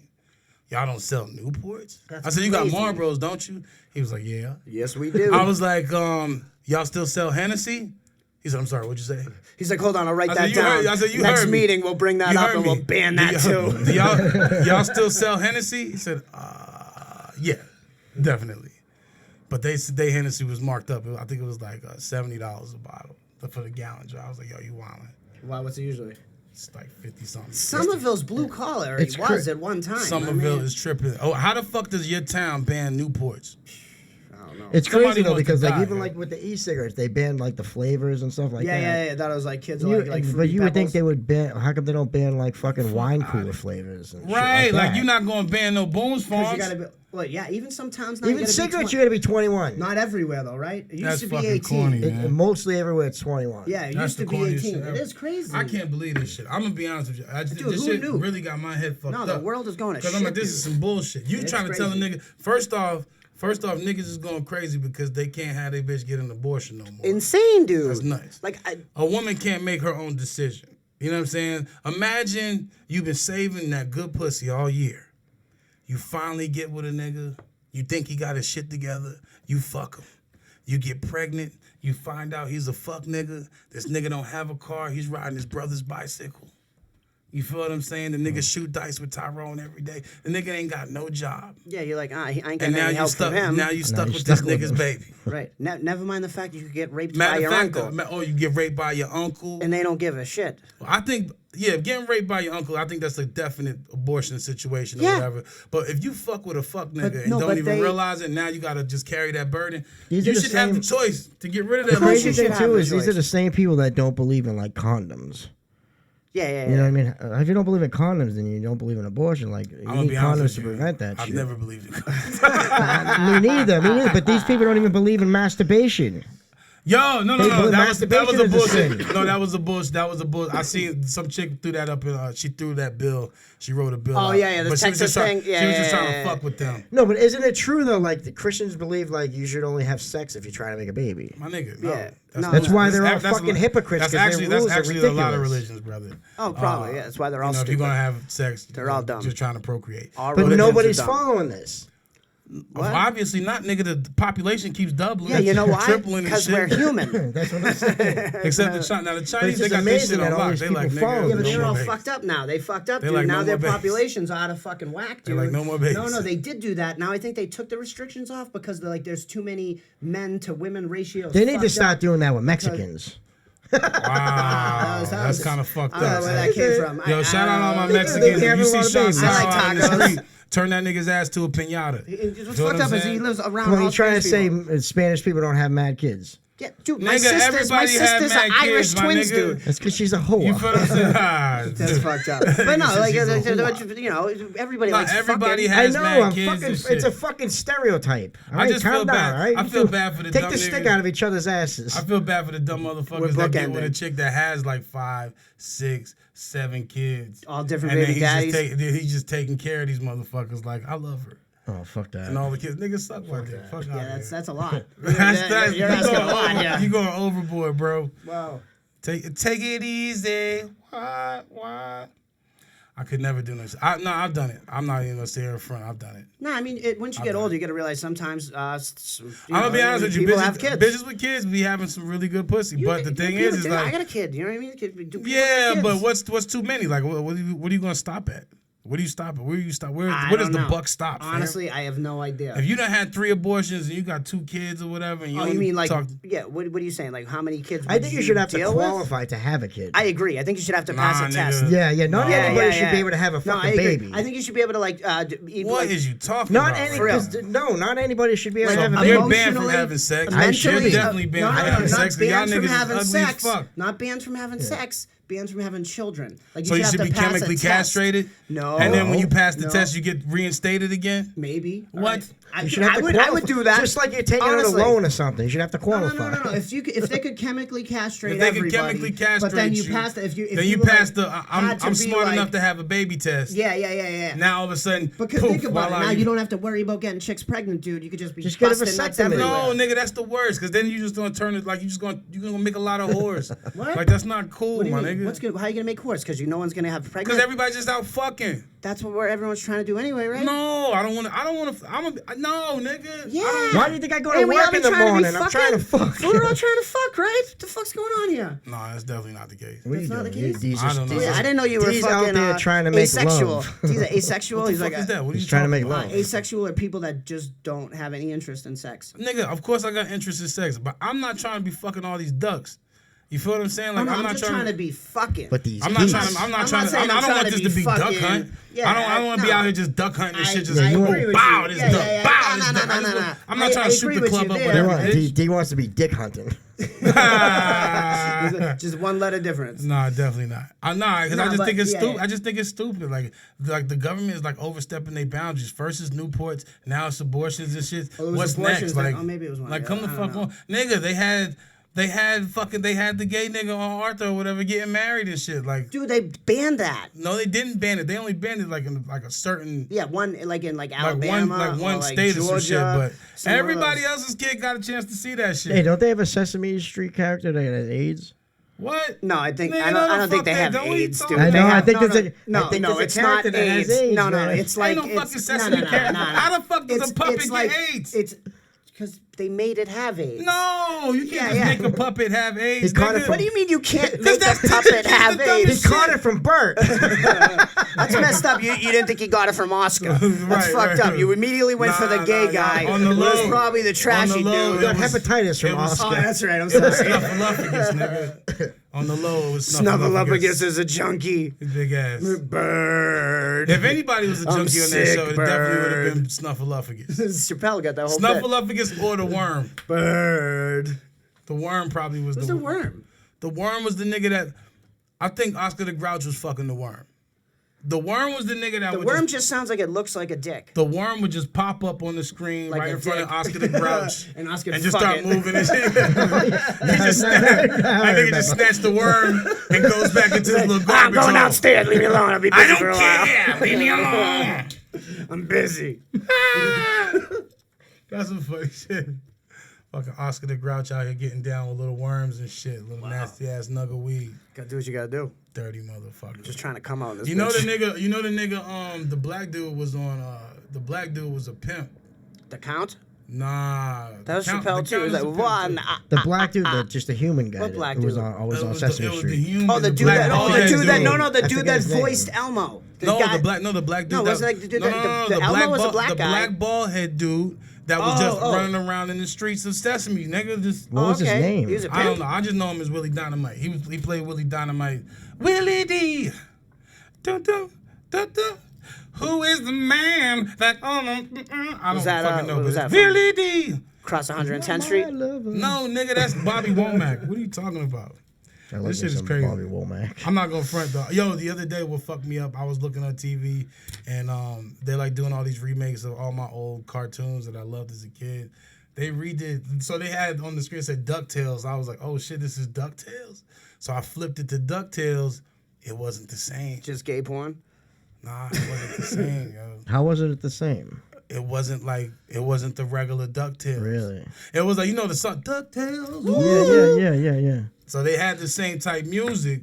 Y'all don't sell Newports?
That's
I said, you got
crazy.
Marlboros, don't you? He was like, yeah.
Yes, we do.
I was like, y'all still sell Hennessy? He said, I'm sorry, what'd you say?
He's like, hold on, I'll write
I
that
said, you
down.
heard- I said, you
Next
heard me.
meeting, we'll bring that
You
up
heard
and
me.
we'll ban that too.
Do y'all still sell Hennessy? He said, yeah, definitely. But they Hennessy was marked up. I think it was like $70 a bottle for the gallon jar. I was like, yo, you wildin'.
Wow, what's it usually?
It's like 50 something.
Somerville's blue collar.
It's
It was at one time.
Somerville
my man.
is tripping. Oh, how the fuck does your town ban Newports?
I don't know.
It's
Somebody
crazy though
wants to
because like
die,
even
yo.
like with the e-cigarettes, they banned like the flavors and stuff like that.
Yeah. That was like kids
You,
like
but
Fruity
you would think
Pebbles.
they would ban. How come they don't ban like fucking wine cooler flavors? And
Right,
shit
like
that?
you're not gonna ban no Boone's
'Cause
Farms.
you gotta be. Well, yeah. Even some towns now.
Even
you gotta
cigarettes,
be
you got to be 21.
Not everywhere though, right? It used
That's
to be
fucking
18.
corny, man.
Mostly everywhere it's 21.
Yeah, it
That's
used
the
to be
corniest
18.
shit
It
ever.
is crazy.
I can't believe this shit. I'm gonna be honest with you.
Dude,
This
who
shit
knew?
really got my head fucked
No,
up.
the world is going to
Because
shit.
I'm like, this is
dude.
some bullshit. You
It's
trying to tell a
crazy.
nigga first off, niggas is going crazy because they can't have their bitch get an abortion no more.
Insane, dude.
That's nuts.
Like,
A woman can't make her own decision. You know what I'm saying? Imagine you've been saving that good pussy all year. You finally get with a nigga. You think he got his shit together. You fuck him. You get pregnant. You find out he's a fuck nigga. This nigga don't have a car. He's riding his brother's bicycle. You feel what I'm saying? The nigga shoot dice with Tyrone every day. The nigga ain't got no job.
yeah, you're like, I ain't
And
getting
now
any
you
help
stuck.
from him.
Now you stuck
you
with
stuck
this
with
nigga's
him.
baby.
Right. Never mind the fact that you could get raped by
Matter
your
of fact,
uncle,
you get raped by your uncle.
and they don't give a shit.
I think, getting raped by your uncle, I think that's a definite abortion situation or
Yeah.
whatever. But if you fuck with a fuck nigga and
no,
don't
but
even
they-
realize it, now you gotta just carry that burden.
These are
You
the
should have the
same-
choice to get rid of
The
that
course
crazy
you
bullshit.
should
thing
have
too
the
is these are
choice.
the same people that don't believe in like condoms.
Yeah.
You know what I mean? If you don't believe in condoms, then you don't believe in abortion. Like you
I'm gonna
need
be honest
condoms
with
to
you.
prevent that
I've
shit.
never believed it.
Me neither. But these people don't even believe in masturbation.
Yo, no,
They
no.
believe
That was a
masturbation is a
bullshit.
sin.
No, that was a bullshit. That was a bullshit. I seen some chick threw that up in. She threw that bill. She wrote a bill.
Oh,
out.
yeah, the
But she was
Texas
just trying-
thing. Yeah,
She was just
yeah,
trying
yeah,
to fuck with them.
No, but isn't it true though? Like the Christians believe like you should only have sex if you're trying to make a baby.
My nigga, no.
Yeah. No,
That's why they're all
that's
fucking hypocrites,
That's
'cause their
actually
rules are
a lot of
ridiculous.
religions, brother.
Oh, probably. Yeah, that's why they're all
If you're
stupid.
gonna have sex,
They're all dumb.
Just trying to procreate.
Our
But
religions
nobody's
are dumb.
following this.
What?
Obviously not, nigga. The population keeps doubling.
Yeah, you know why?
Tripling and
Because
shit.
we're human.
That's what I'm saying.
Except the China. Now the Chinese, they
just
got this
amazing
shit on
that all
lock.
these
They
people
like,
follow
nigga,
them.
Yeah, but
no
they're
more
all
babies.
fucked up now. They fucked up,
They
dude.
like,
Now
no
their
more babies.
population's out of fucking whack, dude.
They're like, no more babies.
No, they did do that. Now I think they took the restrictions off because they're like, there's too many men to women ratios.
They need to
fucked
start
up.
doing that with Mexicans.
Wow,
was-
that's kind of fucked
I don't know
up.
where that came from.
Yo, shout out all my
They
Mexicans. If
have
you
a
see
lot of
Shawn
babies.
I like
out in the
tacos.
street, turn that nigga's ass to a pinata.
What's
You know
fucked
what
up
I'm
is he
saying?
lives around
When
all
you're trying to
Spanish
say
people.
Spanish people don't have mad kids.
Yeah, dude,
Nigga, everybody had
sisters
mad
are Irish
kids, my
twins,
nigga.
dude.
That's because she's a
You
whore.
feel what I'm saying?
That's fucked up. But no, like,
She's a whore.
you know, everybody
Nah,
likes
everybody
fucking.
I
has
know.
mad
I'm
kids
fucking.
and shit.
It's a fucking stereotype. All
I
right,
just
calm
feel
down.
bad.
All right,
I
You
feel
two
bad for the
Take
dumb
the stick
niggas.
out of each other's asses.
I feel bad for the dumb motherfuckers
We're
that get with a
bookending.
chick that has like 5, 6, 7 kids.
All different
and then
baby daddies.
He's just taking care of these motherfuckers. Like, I love her.
Oh fuck that.
And all the kids. Niggas suck like that. Fuck out
Yeah,
here.
that's a lot.
That's
You're asking a lot, yeah.
You going overboard, bro.
Wow.
Take it easy. What? I could never do this. I've done it. I'm not even gonna stay here in front. I've done it.
No, I mean, once you get older, you got to realize sometimes.
I'm gonna be honest with you.
People
Bitches,
have kids.
bitches with kids be having some really good pussy. But the thing is
I
like,
got a kid. You know what I mean? Do people
yeah,
have
but
kids?
what's too many? Like, what are you gonna stop at? What do you stop at? Where do you stop? Where
I
does
don't
the
know.
buck stop? fam?
Honestly, I have no idea.
if you done had 3 abortions and you got 2 kids or whatever, and you
Oh, you
only
mean like,
talk,
yeah, what are you saying? Like, how many kids
I
would
think you should have to
deal with?
qualify to have a kid.
I agree. I think you should have to pass
Nah,
a test.
nigga.
Yeah. Not
Yeah,
everybody
yeah,
should
yeah.
be able to have a
No, I
fucking
agree.
baby.
I think you should be able to like.
what is you talking
Not
about?
any.
For real.
'Cause not anybody should be able
Like,
to have a
You're
baby.
banned from
emotionally,
having sex.
I should
You're
be.
definitely banned
no,
from
no,
having
not
sex. Y'all
banned from
niggas is
having
ugly
sex.
as fuck.
Not banned from having sex, banned from having children. Like,
So you
have
should
to
be
pass a
chemically
test.
castrated?
No.
And then when you pass the
No.
test, you get reinstated again?
Maybe.
What?
Right.
You should have to
I
qualify.
would do that.
Just like you're taking
Honestly.
out a loan or something. You should have to
No,
qualify.
no. If they could chemically castrate
If they could
everybody,
chemically castrate
but then you
you,
pass the if you
then you
were,
pass
like,
the
had
I'm
to be,
smart
like-
enough to have a baby test.
Yeah.
Now all of a sudden,
Because
poof,
think about it.
voila,
Now you don't have to worry about getting chicks pregnant, dude. You could just be
Just get a
busting nuts
vasectomy.
everywhere.
No, nigga, that's the worst. Cause then you just gonna turn it like you're gonna make a lot of whores.
What?
Like that's not cool,
What do you
my
mean?
nigga.
How are you gonna make horse? Because no one's gonna have
Cause
pregnant.
everybody's just out fucking.
That's what everyone's trying to do anyway, right?
No, I don't want to. No, nigga.
Yeah.
Why do you think I go to
Hey, we all
work
be
in the
trying to be
morning? I'm trying to
fucking-
fuck.
We're all trying to fuck, right? What the fuck's going on here?
No, that's definitely not the case.
What are you
That's not
doing?
the case?
I don't know.
Yeah, I didn't know you were
D's
fucking
out there trying to make
asexual.
love.
He's asexual.
What the
He's
fuck
like
is that? What are
He's
you
trying to
talking
make
about?
love.
asexual are people that just don't have any interest in sex.
Nigga, of course I got interest in sex, but I'm not trying to be fucking all these ducks. You feel what I'm saying? Like
I'm
I'm not
just trying to be fucking.
But these
I'm not
geese-
trying to. I'm not
I'm
trying
not
to.
saying
I
I'm
don't want
trying
this
to
to be
be
duck
fucking-
hunt.
Yeah,
I don't want to be
no.
out here just duck hunting and shit. Just
I agree
oh,
with
bow,
you.
this
Yeah,
duck,
yeah, yeah.
bow,
No,
this
no,
duck.
no,
I just
no,
want-
no.
I'm not
I
trying to shoot
agree
the
with
club
you
up
there.
with
They
every
want, D wants to be dick hunting.
Just one letter difference.
Nah, definitely not. Because I
Nah,
just
but
think it's
yeah,
stupid.
yeah.
I just think it's stupid. Like the government is like overstepping their boundaries. First it's Newports, now it's abortions and shit.
Oh, it was
What's
abortions
next?
that-
Like,
oh, maybe it was one.
like
Yeah,
come the
I don't
fuck
know.
on, nigga. They had the gay nigga on Arthur or whatever getting married and shit. Like,
Dude, they banned that.
no, they didn't ban it. They only banned it like in like a certain.
Yeah, one like in
Like
Alabama,
one
or
state or some shit,
Georgia,
but
somewhere
everybody
else.
else's kid got a chance to see that shit.
Hey, don't they have a Sesame Street character that has AIDS?
What?
No, I think
Nigga,
I
no, the
don't think
fuck
they
they
have
don't. What are you
AIDS,
talking
dude.
I
about?
know.
They
I
have-
think
no,
there's
no,
a.
no,
I think
no,
there's a
it's not
character that has
AIDS.
AIDS.
No,
man.
it's like
Ain't no fucking
it's
Sesame character.
no.
How the fuck does a puppet
it's
get
like,
AIDS?
It's because they made it have AIDS.
No, you can't
Yeah,
just
yeah.
make a puppet have AIDS.
He caught it
nigga.
from-
What do you mean you can't
'Cause
make
that's
a puppet
the
have
dumbest
AIDS?
He caught it from Bert.
That's messed up. You didn't think he got it from Oscar. That's
Right,
fucked
right.
up. You immediately went for the
Nah,
gay
nah,
guy.
on the
It was
low.
probably the trashy
On the low,
dude.
Got
It was-
hepatitis from
it was-
Oscar.
Oh, that's right. I'm sorry.
Snuffleupagus, nigga. On the low, it was
Snuffleupagus is a junkie.
His big ass.
Bird.
If anybody was a
I'm
junkie on that
sick,
show, it definitely would have been
bird.
Snuffleupagus.
Chappelle got that whole bit.
Snuffleupagus or the worm.
Bird.
The worm probably was
Who's the worm?
The worm was the nigga that I think Oscar the Grouch was fucking the worm. The worm was the nigga that
The
would
worm
just,
just sounds like it looks like a dick.
the worm would just pop up on the screen
Like
right
a
in front of
dick.
Oscar the Grouch
And Oscar
and just
fuck
start
it.
moving and shit. He just that nigga just snatched the worm and goes back into his little
I'm
garbage
going
hole.
downstairs. Leave me alone. I'll be busy
I
for a
don't
while.
care. Leave me alone.
I'm busy.
That's some funny shit. Fucking Oscar the Grouch out here getting down with little worms and shit. Little nasty ass nug of weed.
Gotta do what you gotta do.
Dirty motherfucker.
Just trying to come out. This
You know the
bitch.
nigga, the black dude was on, the black dude was a pimp.
The Count?
Nah.
That was
the
Chappelle
Count
too. It was
is a
like
pimp,
one.
too.
The black dude, just a human guy.
What black
who was
dude?
always
It
on
was
Sesame
it was
Street.
the human.
Oh, the dude
black
that. Oh, the
bald-headed
dude that.
dude.
No, the
I
dude
forget
that
his name.
voiced Elmo. The
No,
guy-
the black dude.
No,
that,
wasn't like the dude
no,
that-
no,
the
the
Elmo
black
was a
bald-
black
the
guy.
black bald head dude that was just
Oh.
running around in the streets of Sesame. Nigga, just
What was his
okay.
name?
He was a
I don't
pimp.
know. I just know him as Willie Dynamite. He played Willie Dynamite. Willie D. Dun, dun, dun, dun. Who is the man that I don't
that,
fucking know.
what was
But
that
it's
from?
Willie D.
Across 110th Street.
No, nigga, that's Bobby Womack. What are you talking about?
I love
This shit
me
is
some
crazy.
Bobby Womack.
I'm not gonna front though. Yo, the other day what fucked me up, I was looking on TV and they're like doing all these remakes of all my old cartoons that I loved as a kid. They redid, so they had on the screen said DuckTales. I was like, oh shit, this is DuckTales? So I flipped it to DuckTales. It wasn't the same.
Just gay porn.
Nah, it wasn't the same, yo.
How was it the same?
It wasn't the regular DuckTales.
Really?
It was like, you know the song DuckTales?
Yeah.
So they had the same type music,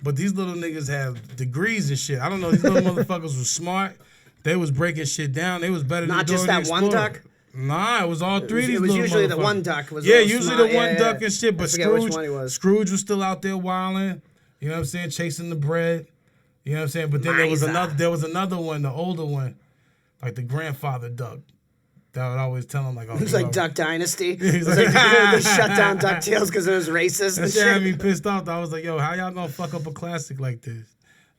but these little niggas have degrees and shit. I don't know. These little motherfuckers was smart. They was breaking shit down. They was better than
Not just
Dora the
that one
Explorer.
duck?
Nah, it was all three of these
It was
little
usually the
motherfuckers.
one duck was a
Yeah,
little
usually
smart.
the one
Yeah,
duck
yeah.
and shit. But
I forget which
Scrooge,
one he was.
Scrooge was still out there wilding. You know what I'm saying? Chasing the bread. You know what I'm saying? But then there was another one, the older one, like the grandfather duck. That would always tell him like, oh,
It was like Duck Dynasty.
He's
It was
like,
like they shut down DuckTales because it was racist
That
and
shit had
shit.
me pissed off. I was like, yo, how y'all gonna fuck up a classic like this?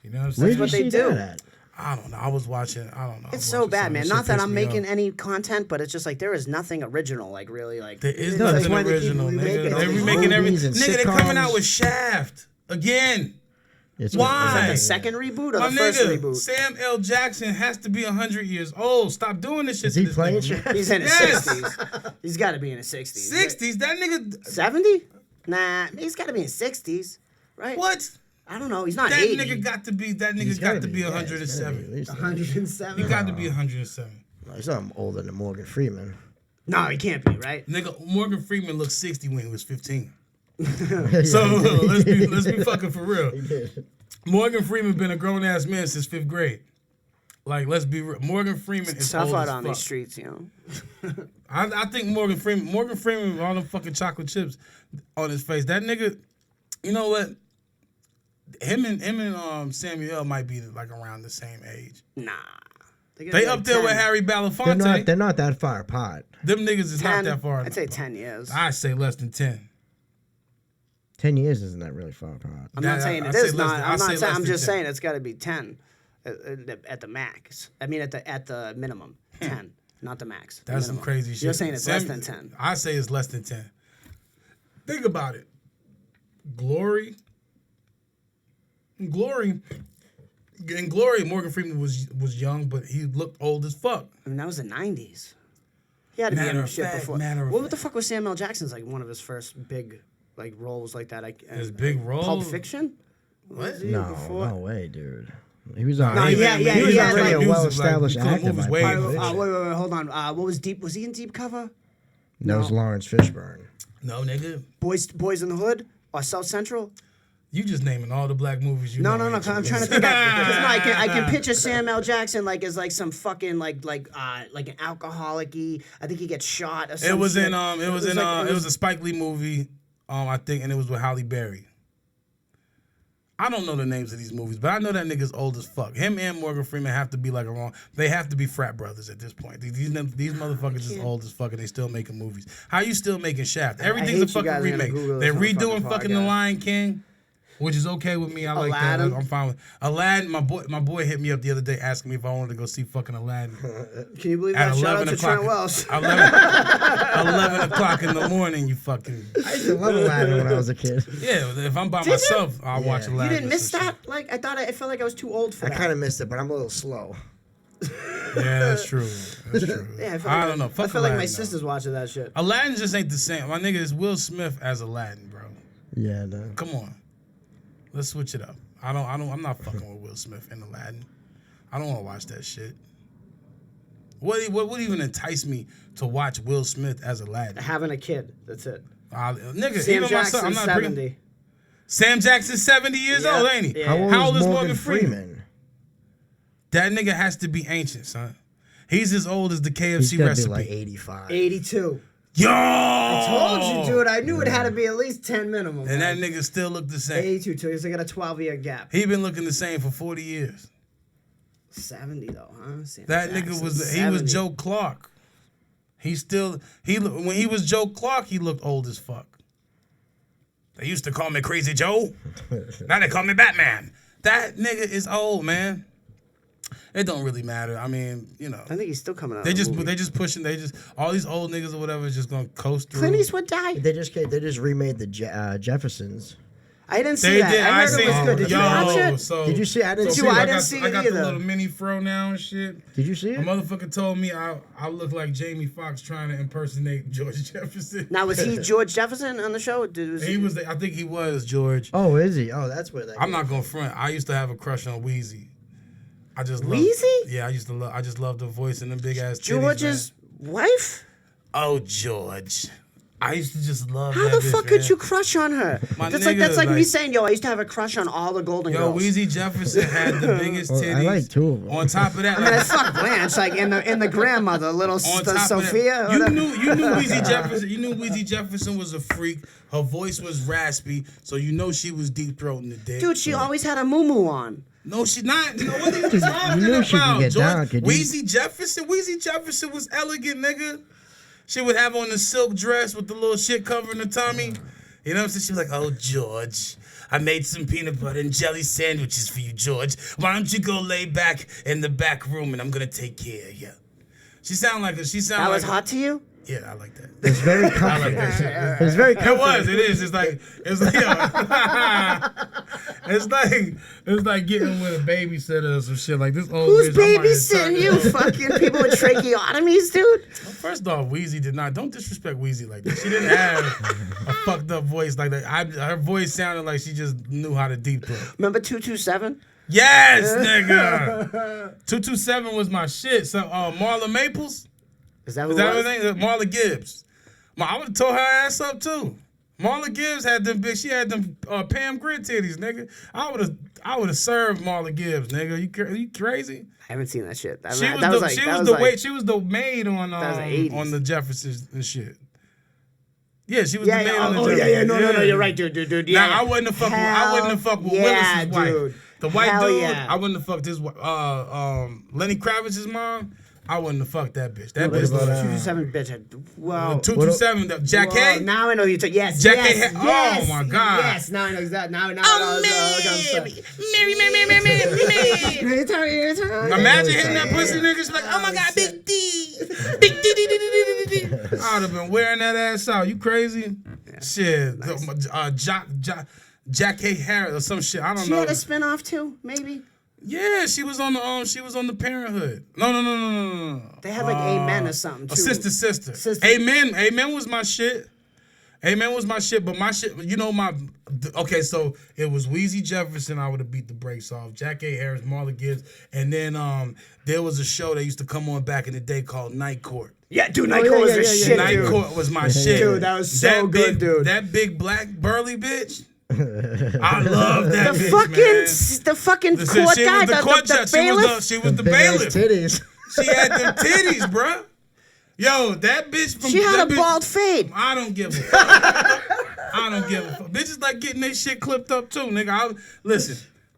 You know what I'm
Where
saying?
did you
what they
see
do.
that at?
I don't know. I was watching. I don't know. I
It's
was
so
watching
bad,
something.
man.
Shit
Not that
pissed
I'm
me
making
off.
any content, but it's just like there is nothing original, like really, like
There is
No, that's
nothing
why they keep
original,
remaking
nigga.
all
They're
these
remaking every
movies and
nigga. They're coming out
sitcoms.
with Shaft. again.
It's
Why?
Is that the second reboot or
My
the first
nigga,
reboot?
Sam L. Jackson has to be 100 years old. Stop doing this shit.
Is he
to this
playing
nigga, man.
He's in his
Yes.
60s. He's got to be in his 60s.
60s? That nigga.
70? Nah, he's got to be in 60s, right?
What?
I don't know. He's not
That
80.
nigga got to be. That
He's
nigga got to
gotta
be
yeah, he's gotta
107.
be at least
107.
He got to be 107.
No, he's not older than Morgan Freeman.
No, he can't be, right?
Nigga, Morgan Freeman looked 60 when he was 15.
Yeah,
So
he did.
let's be fucking for real.
He did.
Morgan Freeman been a grown ass man since 5th grade. Like, let's be real. Morgan Freeman is
Tough
old
out
as
on
fuck.
these streets, you know.
I think Morgan Freeman with all them fucking chocolate chips on his face. That nigga, you know what? Him and Samuel might be like around the same age.
Nah.
They up there with Harry Belafonte.
They're not that far apart.
Them niggas is
10,
not that far.
I'd say 10 years.
I say less than 10.
10 years isn't that really far apart.
I'm not saying
I
it
say
is
less
not.
than- I
I'm
say
not
less
saying. I'm
than
just
10.
saying it's got to be 10 at the max. I mean, at the minimum, 10, not the max. the
That's some
minimum.
crazy shit.
You're saying it's less than 10.
I say it's less than 10. Think about it. Glory, in Glory, Morgan Freeman was young, but he looked old as fuck.
I mean, that was the 90s. He had to be
Matter
in
of
shit
fact,
before.
matter of
What
fact.
the fuck was Samuel Jackson's like one of his first big like roles like that?
His big role?
Pulp Fiction.
What?
Was he
No,
before?
no way, dude. He was on.
No,
he
yeah,
he was
yeah,
already
like
a
music,
well-established
like, we couldn't
actor.
move his
by
way.
Pulp
Wait,
Fiction.
wait, hold on. What was Deep? Was he in Deep Cover?
That was Lawrence Fishburne.
No, nigga.
Boys in the Hood or South Central?
You just naming all the black movies you
No,
know.
no.
ain't
I'm
you?
trying to think. I can picture Sam L. Jackson like as like some fucking like an alcoholic-y. I think he gets shot or something.
It was in it was
a
a Spike Lee movie, I think, and it was with Halle Berry. I don't know the names of these movies, but I know that nigga's old as fuck. Him and Morgan Freeman have to be like around. They have to be frat brothers at this point. These motherfuckers is old as fuck and they still making movies. How you still making Shaft? Everything's a
hate you
fucking
guys are gonna
remake.
Google this
They're
on the
redoing
fucking
fucking The
podcast.
Lion King, which is okay with me. I like
Aladdin?
that. I'm fine with Aladdin. My boy hit me up the other day asking me if I wanted to go see fucking Aladdin.
Can you believe
At
that? Shout out
11
to Trent
o'clock.
Wells.
11 o'clock in the morning, you fucking.
I used to love Aladdin when I was a kid.
Yeah, if I'm by
you?
myself, I'll watch
Yeah.
Aladdin.
You didn't
or
miss
some
that? Like I thought. I felt like I was too old for
I
that.
kind of missed it, but I'm a little slow.
shit. Yeah, that's true. That's true.
Yeah, I, felt
I
like
don't know.
I
Fuck
feel like my
Aladdin, though.
sister's watching that shit.
Aladdin just ain't the same. My nigga is Will Smith as Aladdin, bro.
Yeah, no.
Come on, let's switch it up. I'm not fucking with Will Smith in Aladdin. I don't want to watch that shit. What would even entice me to watch Will Smith as Aladdin?
Having a kid. That's it.
Nigga,
Sam
even my son, I'm
Jackson's
not bringing.
70.
Sam Jackson's 70 years
Yeah.
old, ain't he?
Yeah.
How old is
Morgan
Morgan Freeman? That nigga has to be ancient, son. He's as old as the
He's
KFC
gotta
recipe.
be like 85.
82.
Yo!
I told you, dude. I knew it had to be at least 10 minimum.
And that
man.
nigga still look the same.
82. So he's got a 12-year gap.
He been looking the same for 40 years.
70 though, huh? Sam
That
Jackson,
nigga was
70.
Joe Clark. When he was Joe Clark, he looked old as fuck. They used to call me Crazy Joe. Now they call me Batman. That nigga is old, man. It don't really matter. I mean, you know.
I think he's still coming out.
They
of the
just
movie.
all these old niggas or whatever is just gonna coast through.
Clint Eastwood died.
They just remade the Jeffersons.
I didn't see
They
that.
did.
I heard it was
seen
good. Did you watch it?
So,
Did you see? I didn't
so
see.
I
I
didn't
got,
see
I
it
got
either.
the little mini fro now and shit.
Did you see
A
it?
motherfucker told me I look like Jamie Foxx trying to impersonate George Jefferson.
Now was he George Jefferson on the show?
I think he was George.
Oh, is he? Oh, that's where that.
I'm not gonna front. I used to have a crush on Wheezy. I just love.
Wheezy?
Yeah, I just love the voice and the big ass titties,
George's
man.
wife?
Oh, George. I used to just love
How
that
the
bitch,
fuck
man.
could you crush on her?
My
That's
nigga,
like me
like-
saying, yo, I used to have a crush on all the Golden
Yo,
Girls.
Wheezy Jefferson had the biggest
Well,
titties.
I like two of them.
On top of that,
I mean, it's fuck Blanche, like in the grandmother, little
on
sister
top
Sophia.
of that,
whatever.
you knew Wheezy Jefferson. You knew Wheezy Jefferson was a freak. Her voice was raspy, so you know she was deep throating the dick.
Dude, she always had a muumuu on.
No, she's not. No, what are you talking
knew she could
about,
get
George?
down, could you?
Wheezy Jefferson was elegant, nigga. She would have on the silk dress with the little shit covering the tummy. You know what I'm saying? She was like, "Oh, George, I made some peanut butter and jelly sandwiches for you, George. Why don't you go lay back in the back room and I'm gonna take care of you?" She sound like
That was hot to you?
Yeah, I like that.
It's very
I like
comforting.
that shit.
It's very
It
comforting.
was. It is. It's like. It's like getting with a babysitter or some shit. Like this old
Who's
bitch.
babysitting you? Fucking people with tracheotomies, dude.
First off, Weezy did not. Don't disrespect Weezy like that. She didn't have a fucked up voice like that. Her voice sounded like she just knew how to deep throat.
Remember 227?
Yes, nigga. 227 was my shit. So Marla Maples.
Is that who
Is that
it
her
was?
name? Marla Gibbs. I would have tore her ass up too. Marla Gibbs had them big. She had them Pam Grid titties, nigga. I would have served Marla Gibbs, nigga. You crazy?
I haven't seen that shit.
She was the maid on
the
the Jeffersons and shit. Yeah, she was
Yeah,
the maid on the
oh,
Jeffersons.
yeah, no, you're right, dude. Yeah.
Now I wouldn't have fucked with
yeah,
Willis's wife.
dude.
The white
Hell
dude,
yeah.
I wouldn't have fucked his Lenny Kravitz's mom. I wouldn't have fucked that bitch. That
What
bitch
about
was
227 bitch? Wow.
227. Jack
Whoa,
A.
now I know you took. Yes.
Jack
yes,
A.
yes,
Oh my God.
Yes. Now I know exactly. Now.
Oh, Mary. Imagine hitting that pussy, nigga. She's like, oh my God, big D. Big D. I would have been wearing that ass out. You crazy? Yeah. Shit. Nice. Jack A. Harris or some shit. I don't know.
She had a spinoff too, maybe.
Yeah, she was on the Parenthood. No.
They had like Amen or something too.
A sister. Amen was my shit. Amen was my shit, but my shit, okay, so it was Weezy Jefferson, I would have beat the brakes off. Jack A. Harris, Marla Gibbs, and then there was a show that used to come on back in the day called Night Court.
Yeah, dude, Night Court was the shit,
Night
dude.
Court was my shit.
Dude, that was so good, dude.
That big black burly bitch. I love that bitch, man.
The fucking
Listen,
court
she
guy,
was the court
the
judge.
bailiff.
She was the
big ass
bailiff.
titties.
She had them titties, bruh. Yo, that bitch from
She had
that
a bald fade.
I don't give a fuck. I don't give a fuck. Bitches like getting their shit clipped up too, nigga. Listen,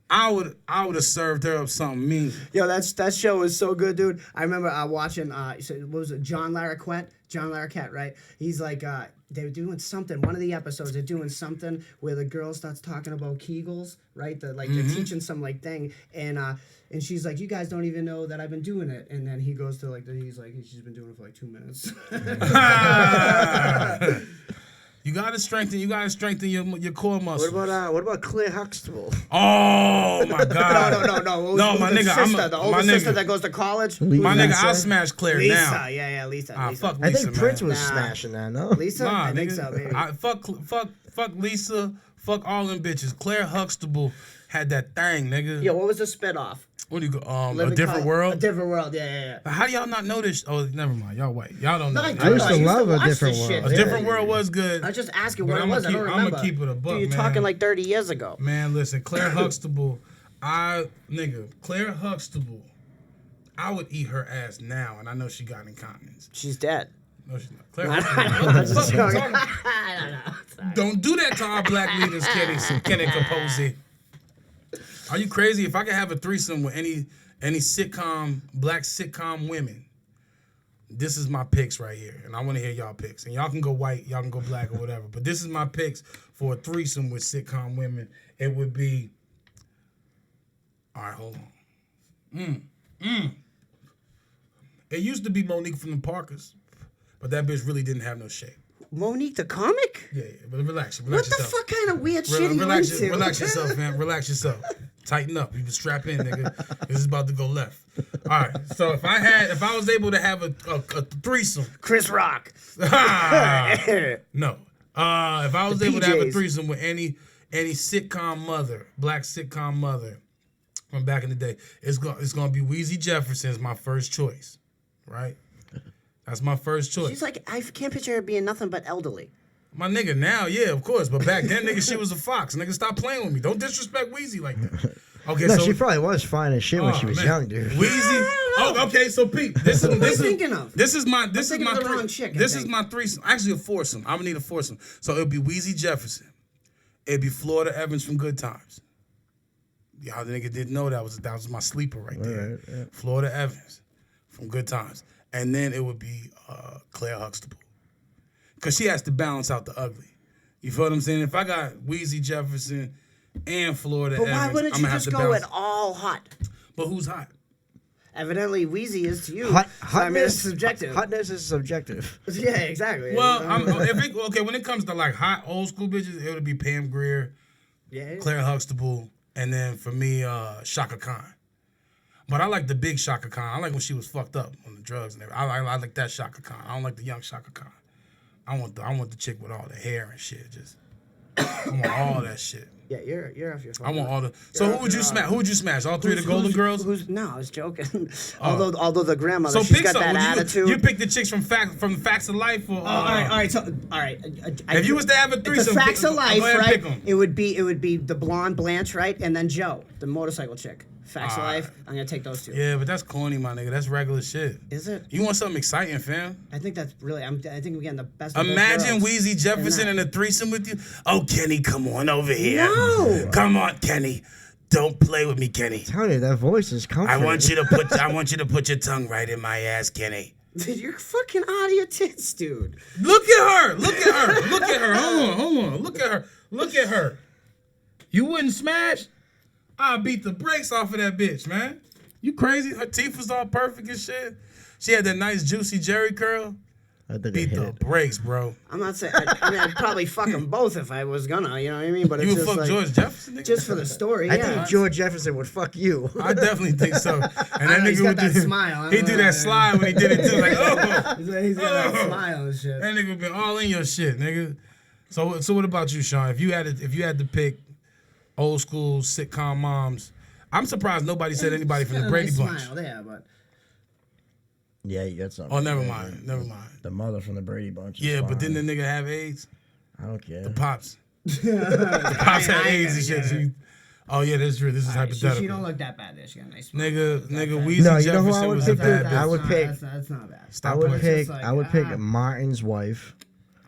I would have served her up something mean.
Yo, that show was so good, dude. I remember watching. What was it? John Larroquette, right? He's like, they were doing something. One of the episodes, they're doing something where the girl starts talking about Kegels, right? They're teaching some like thing, and she's like, you guys don't even know that I've been doing it. And then he goes to he's like, she's been doing it for like 2 minutes.
You gotta strengthen your core muscles.
What about Claire Huxtable?
Oh my God!
No,
my nigga,
the older sister that goes to college.
My nigga, I'll smash Claire
Lisa,
now.
yeah, Lisa.
Fuck Lisa,
I think Prince
man.
was smashing that, no?
Lisa,
Nah,
I think
nigga.
so, maybe.
Fuck Lisa. Fuck all them bitches. Claire Huxtable had that thing, nigga.
Yo, what was the spinoff?
What do you go? A Different World?
A Different World, yeah.
How do y'all not know this? Oh, never mind. Y'all white. Y'all don't know.
No,
I used to love A
watch
Different
this
World.
shit.
A Different World was good.
I was just asking
But
what it was. I don't remember.
I'm gonna keep it a buck,
Dude, you're
man.
talking like 30 years ago.
Man, listen, Claire Huxtable, Claire Huxtable, I would eat her ass now, and I know she got incontinence.
She's dead.
No, she's not. Claire Huxtable, what the fuck you talking about?
I don't know. Sorry.
Don't do that to our black leaders, Kenny Capozzi. Are you crazy? If I could have a threesome with any black sitcom women, this is my picks right here. And I want to hear y'all picks. And y'all can go white, y'all can go black or whatever. But this is my picks for a threesome with sitcom women. It would be, all right, hold on. It used to be Monique from the Parkers, but that bitch really didn't have no shape.
Monique the comic?
Yeah, but relax
What
yourself.
the fuck kind of weird shit are you
Relax
into?
Relax yourself. Tighten up. You can strap in, nigga. This is about to go left. All right. So if I was able to have a threesome.
Chris Rock.
No. If I was able to have a
PJs.
threesome with any sitcom mother, black sitcom mother from back in the day, it's gonna be Weezy Jefferson's my first choice, right? That's my first choice.
She's like, I can't picture her being nothing but elderly.
My nigga now, yeah, of course. But back then, nigga, she was a fox. Nigga, stop playing with me. Don't disrespect Weezy like that. Okay,
No,
so
she probably was fine as shit when she was
man.
young, dude.
Weezy. Oh, okay. So Pete, this is
thinking of?
This is my
thinking of the wrong chick, I
This is
think.
my threesome. Actually, a foursome. I'm gonna need a foursome. So it'll be Weezy Jefferson. It'd be Florida Evans from Good Times. Y'all nigga didn't know that was my sleeper right there.
Right, yeah.
Florida Evans from Good Times, and then it would be Claire Huxtable, because she has to balance out the ugly. You feel what I'm saying? If I got Weezy Jefferson and Florida
But
Evans,
why wouldn't
I'm
you
gonna have
just
to
go
balance.
with all hot?
But who's hot?
Evidently, Wheezy is to you. So, I mean, it's
Hotness,
subjective.
Hotness is subjective.
Yeah, exactly.
Well, when it comes to like hot old school bitches, it would be Pam Grier,
yeah.
Claire Huxtable, and then for me, Shaka Khan. But I like the big Shaka Khan. I like when she was fucked up on the drugs and everything. I like that Shaka Khan. I don't like the young Shaka Khan. I want the chick with all the hair and shit. Just I want all that shit.
Yeah, you're off your phone.
I want all the. So who would you smash? Who would you smash? All three of the Golden Girls?
No, I was joking. although the grandmother,
So
she's
pick
got
some.
that attitude.
You pick the chicks from Facts of Life, or
all right.
if you was to have a threesome,
the Facts of Life,
go ahead and
right?
pick 'em.
It would be the blonde Blanche, right, and then Joe, the motorcycle chick. Facts of Life. I'm gonna take those two.
Yeah, but that's corny, my nigga. That's regular shit.
Is it?
You want something exciting, fam?
I think that's really. I think we're getting the best. Of both
Imagine
worlds.
Weezy Jefferson in a threesome with you. Oh, Kenny, come on over here.
No.
Come on, Kenny. Don't play with me, Kenny.
Tell you that voice is comforting.
I want you to put your tongue right in my ass, Kenny.
You're fucking out of your tits, dude.
Look at her. Look at her. Look at her. Hold on. Look at her. Look at her. You wouldn't smash? I'll beat the brakes off of that bitch, man. You crazy? Her teeth was all perfect and shit. She had that nice juicy Jerry curl.
I think
Beat the brakes, bro.
I'm not saying. I'd probably fuck them both if I was gonna. You know what I mean? But
You
it's
would
just
fuck
like,
George Jefferson, nigga?
just for the story.
I
yeah.
think George Jefferson would fuck you.
I definitely think so. And that
He's
nigga
got
would
that
do
smile.
He do that slide when he did it too. Like, oh.
He's got that
Oh.
smile and shit.
That nigga been all in your shit, nigga. So what about you, Shawn? If you had to pick old school sitcom moms, I'm surprised nobody said anybody from the Brady Bunch.
Smile there, but
Yeah, you got something.
Oh, never mind.
The mother from the Brady Bunch. is
Yeah, but
fine.
didn't the nigga have AIDS?
I don't care.
The pops. The pops had AIDS and shit. So oh yeah, that's true. This is hypothetical.
she don't look that bad. There, she got a nice smile.
Nigga,
Okay.
Weezy
No, you know who I
Jefferson
would
was
pick
a bad
that?
bitch.
I would pick-
That's not bad.
Stop
I would
playing.
pick.
like,
I would pick Martin's wife.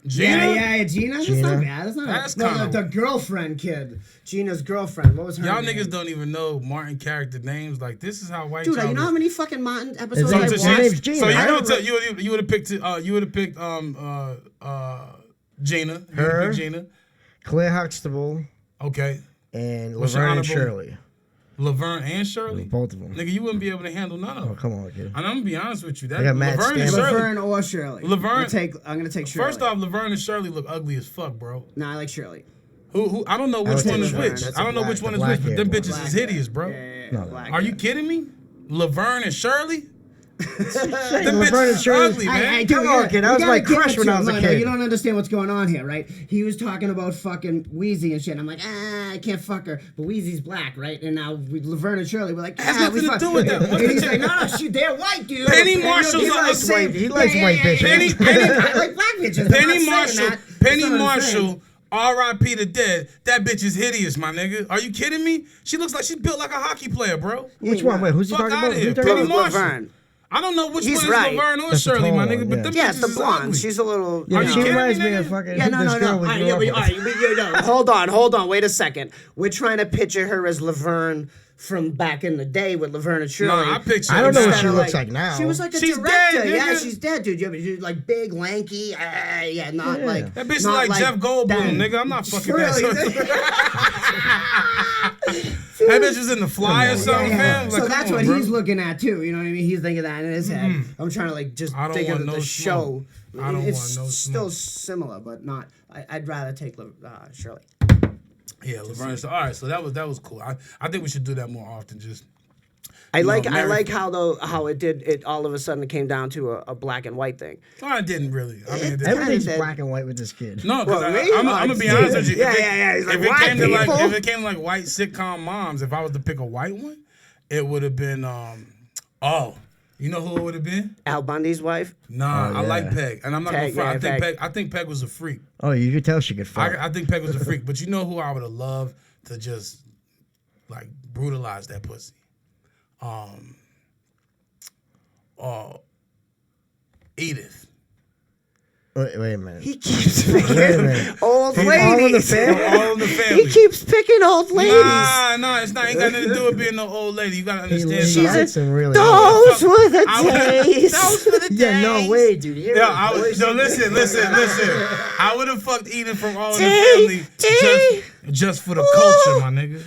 Gina?
Yeah, Gina. That's
Gina.
not bad. That's not
That's
bad. No,
kinda-
the girlfriend kid. Gina's girlfriend. What was her
Y'all
name?
niggas don't even know Martin character names. Like this is how white.
Dude,
y'all
you know
is.
how many fucking Martin episodes
It's
I
like-
watched?
her name's Gina.
So
I don't
you would have picked Gina. You would have picked Gina.
Claire Huxtable
Okay.
and
What's your
Laverne and
honorable-
Shirley.
Laverne and Shirley.
Both of them.
Nigga, you wouldn't be able to handle none of
Oh,
them.
come on, kid.
And I'm gonna be honest with you. That
I got Matt
Laverne and
Stanley.
Shirley.
Laverne or Shirley.
Laverne-
I'm gonna take Shirley.
First off, Laverne and Shirley look ugly as fuck, bro.
no, I like Shirley.
Who? I don't know
I
which
would
one
take
is
Laverne.
which.
That's
I don't know which
the
one is which, but them
black-haired
bitches
one.
is hideous, bro.
No.
Black
Are you
hair.
kidding me? Laverne and Shirley? Them
Laverne
bitches
and
is
Shirley-
ugly, man.
Come on, kid. That was my crush when I was a
No,
kid.
you don't understand what's going on here, right? He was talking about fucking Wheezy and shit. I'm like, I can't fuck her. But Wheezy's black, right? And now Laverne and Shirley, we're like,
Has
we
nothing to
fuck.
do with that. What's
And
the
he's
chick-
like, no, they're white, dude.
Penny
And
Marshall's
he
a-
likes white.
he likes white bitches.
I like black bitches. I'm not
Penny
saying
Marshall,
that.
Penny
That's not what I'm saying.
Marshall, R.I.P. the dead. That bitch is hideous, my nigga. Are you kidding me? She looks like she's built like a hockey player, bro.
Which one? Wait, who's he
Fuck
talking
outta
about?
here.
Who's he talking
Penny
about?
Marshall.
Laverne.
I don't know which
He's
one is
right.
Laverne or
That's the
Shirley, my
tall
nigga,
one,
but
yeah.
them
Yeah,
bitches
it's the
is
blonde.
ugly.
She's a little.
Yeah,
Are you
she
kidding
reminds
me,
me of
nigga?
fucking
Yeah, no.
this girl we
All
grew up with.
Hold on. Wait a second. We're trying to picture her as Laverne from back in the day with Laverne and Shirley.
No, I picture
I don't know what
Instead
she
of,
looks like now.
She was like a
She's
director.
dead,
Yeah,
nigga.
she's dead, dude. She's like big, lanky. Not
Yeah.
like
That bitch
not
like Jeff Goldblum,
that.
nigga. I'm not fucking
Really?
that. That bitch was in The Fly or something, fam. Like,
So
come
that's
on,
what
bro.
he's looking at too. You know what I mean? He's thinking that in his head. I'm trying to like just
I don't
think
want
of
no
the
smoke.
show.
I don't
it's
want no
still
smoke.
similar, but not. I'd rather take Shirley.
Yeah, Laverne. So, all right, so that was cool. I think we should do that more often. Just
I like
Mary-
how it all of a sudden it came down to a black and white thing.
I didn't really. I mean, it didn't.
Everything's
Kinda
black and white with this kid.
No, because
Well, me?
I'm gonna be honest with you.
Yeah,
If it-
yeah. He's like,
if it
white
came to like,
people?
if it came to like white sitcom moms, if I was to pick a white one, it would have been you know who it would have been?
Al Bundy's wife.
Nah,
Oh,
I
yeah.
like Peg, and I'm not
Peg,
gonna front.
yeah,
I think Peg was a freak.
Oh, you could tell she could fuck.
I think Peg was a freak, but you know who I would have loved to just like brutalize that pussy? Edith.
Wait a minute.
He keeps
Wait a
picking
minute.
old
All in the
ladies.
family?
All in the family.
He keeps picking old ladies.
Nah, it's not. Ain't got nothing to do with being no old lady. You gotta
He
understand.
likes him really.
Those were the
I would've-
days.
Those were the days.
Yeah, no way, dude. Here
Yeah,
it
I
is.
was. No, listen. I would have fucked Edith from All in the
T,
Family just for the culture, my nigga.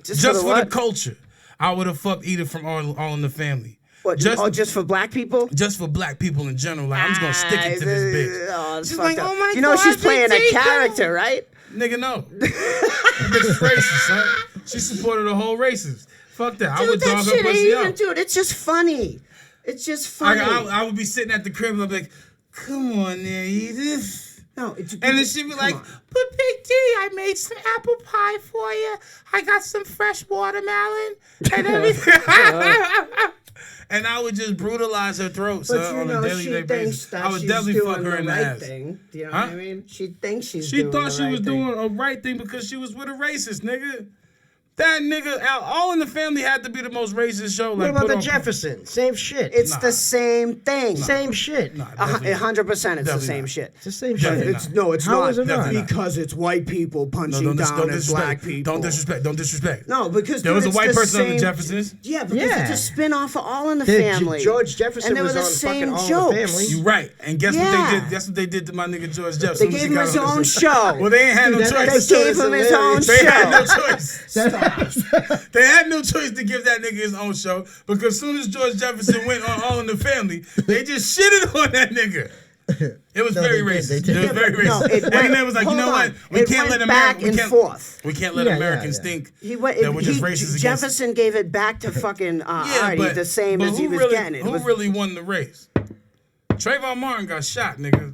Just
for
for the
what?
culture. I would have fucked Edith from All in the Family.
What, just for black people?
Just for black people in general. Like, I'm just gonna stick it to this bitch.
Oh,
She's like, oh my
you know
God,
she's playing
Big
a
T,
character, right?
Nigga, no. Bitch is racist, son. She supported the whole races. Fuck that. I would
Dude, that
dog her
shit ain't
pussy
even,
up.
dude. It's just funny. It's just funny.
I would be sitting at the crib and I'd be like, come on there, Edith.
No, it's,
And then she'd be like, but Big D, I made some apple pie for you. I got some fresh watermelon and everything. And I would just brutalize her throat, on a daily basis. I would definitely fuck her in the ass.
Thing. Do you know what I mean? She thinks she's
She
doing
thought
the
she
right
was
thing.
doing a right thing because she was with a racist, nigga. That nigga, All in the Family had to be the most racist show.
What
Like,
about
put
the
on-
Jeffersons? Same shit.
It's the same thing.
Same shit.
100%. It's the same
not.
shit.
It's the same
Definitely
shit.
not.
It's
How
not.
is it not?
Definitely not.
Because it's white people punching down at black people.
Don't disrespect.
No, because
There was a
it's
white
the
person on the
same-
Jeffersons.
Yeah, because
Yeah.
it's a spin-off of All in the
Did
Family.
George Jefferson
and they were
was
the
on
same
fucking All in
jokes.
the Family.
You right. And guess what they
Yeah.
did? Guess what they did to my nigga George
They
Jefferson?
gave him his own show.
Well, they ain't had no
Dude, that-
choice.
They gave him his own
They had no
show.
choice. They had no choice to give that nigga his own show because as soon as George Jefferson went on All in the Family, they just shitted on that nigga. It was
No,
very
they did,
racist.
they did.
It was very
No,
racist.
it
And
went-
then was like, you
hold
know
on.
what? We
It
can't
went
let
back
America.
and forth.
We can't let
Yeah,
Americans
yeah.
think
He went.
that we're just racist against.
Jefferson gave it back to fucking Artie the same
but
as he
who
was
really,
getting it.
Who really won the race? Trayvon Martin got shot, nigga.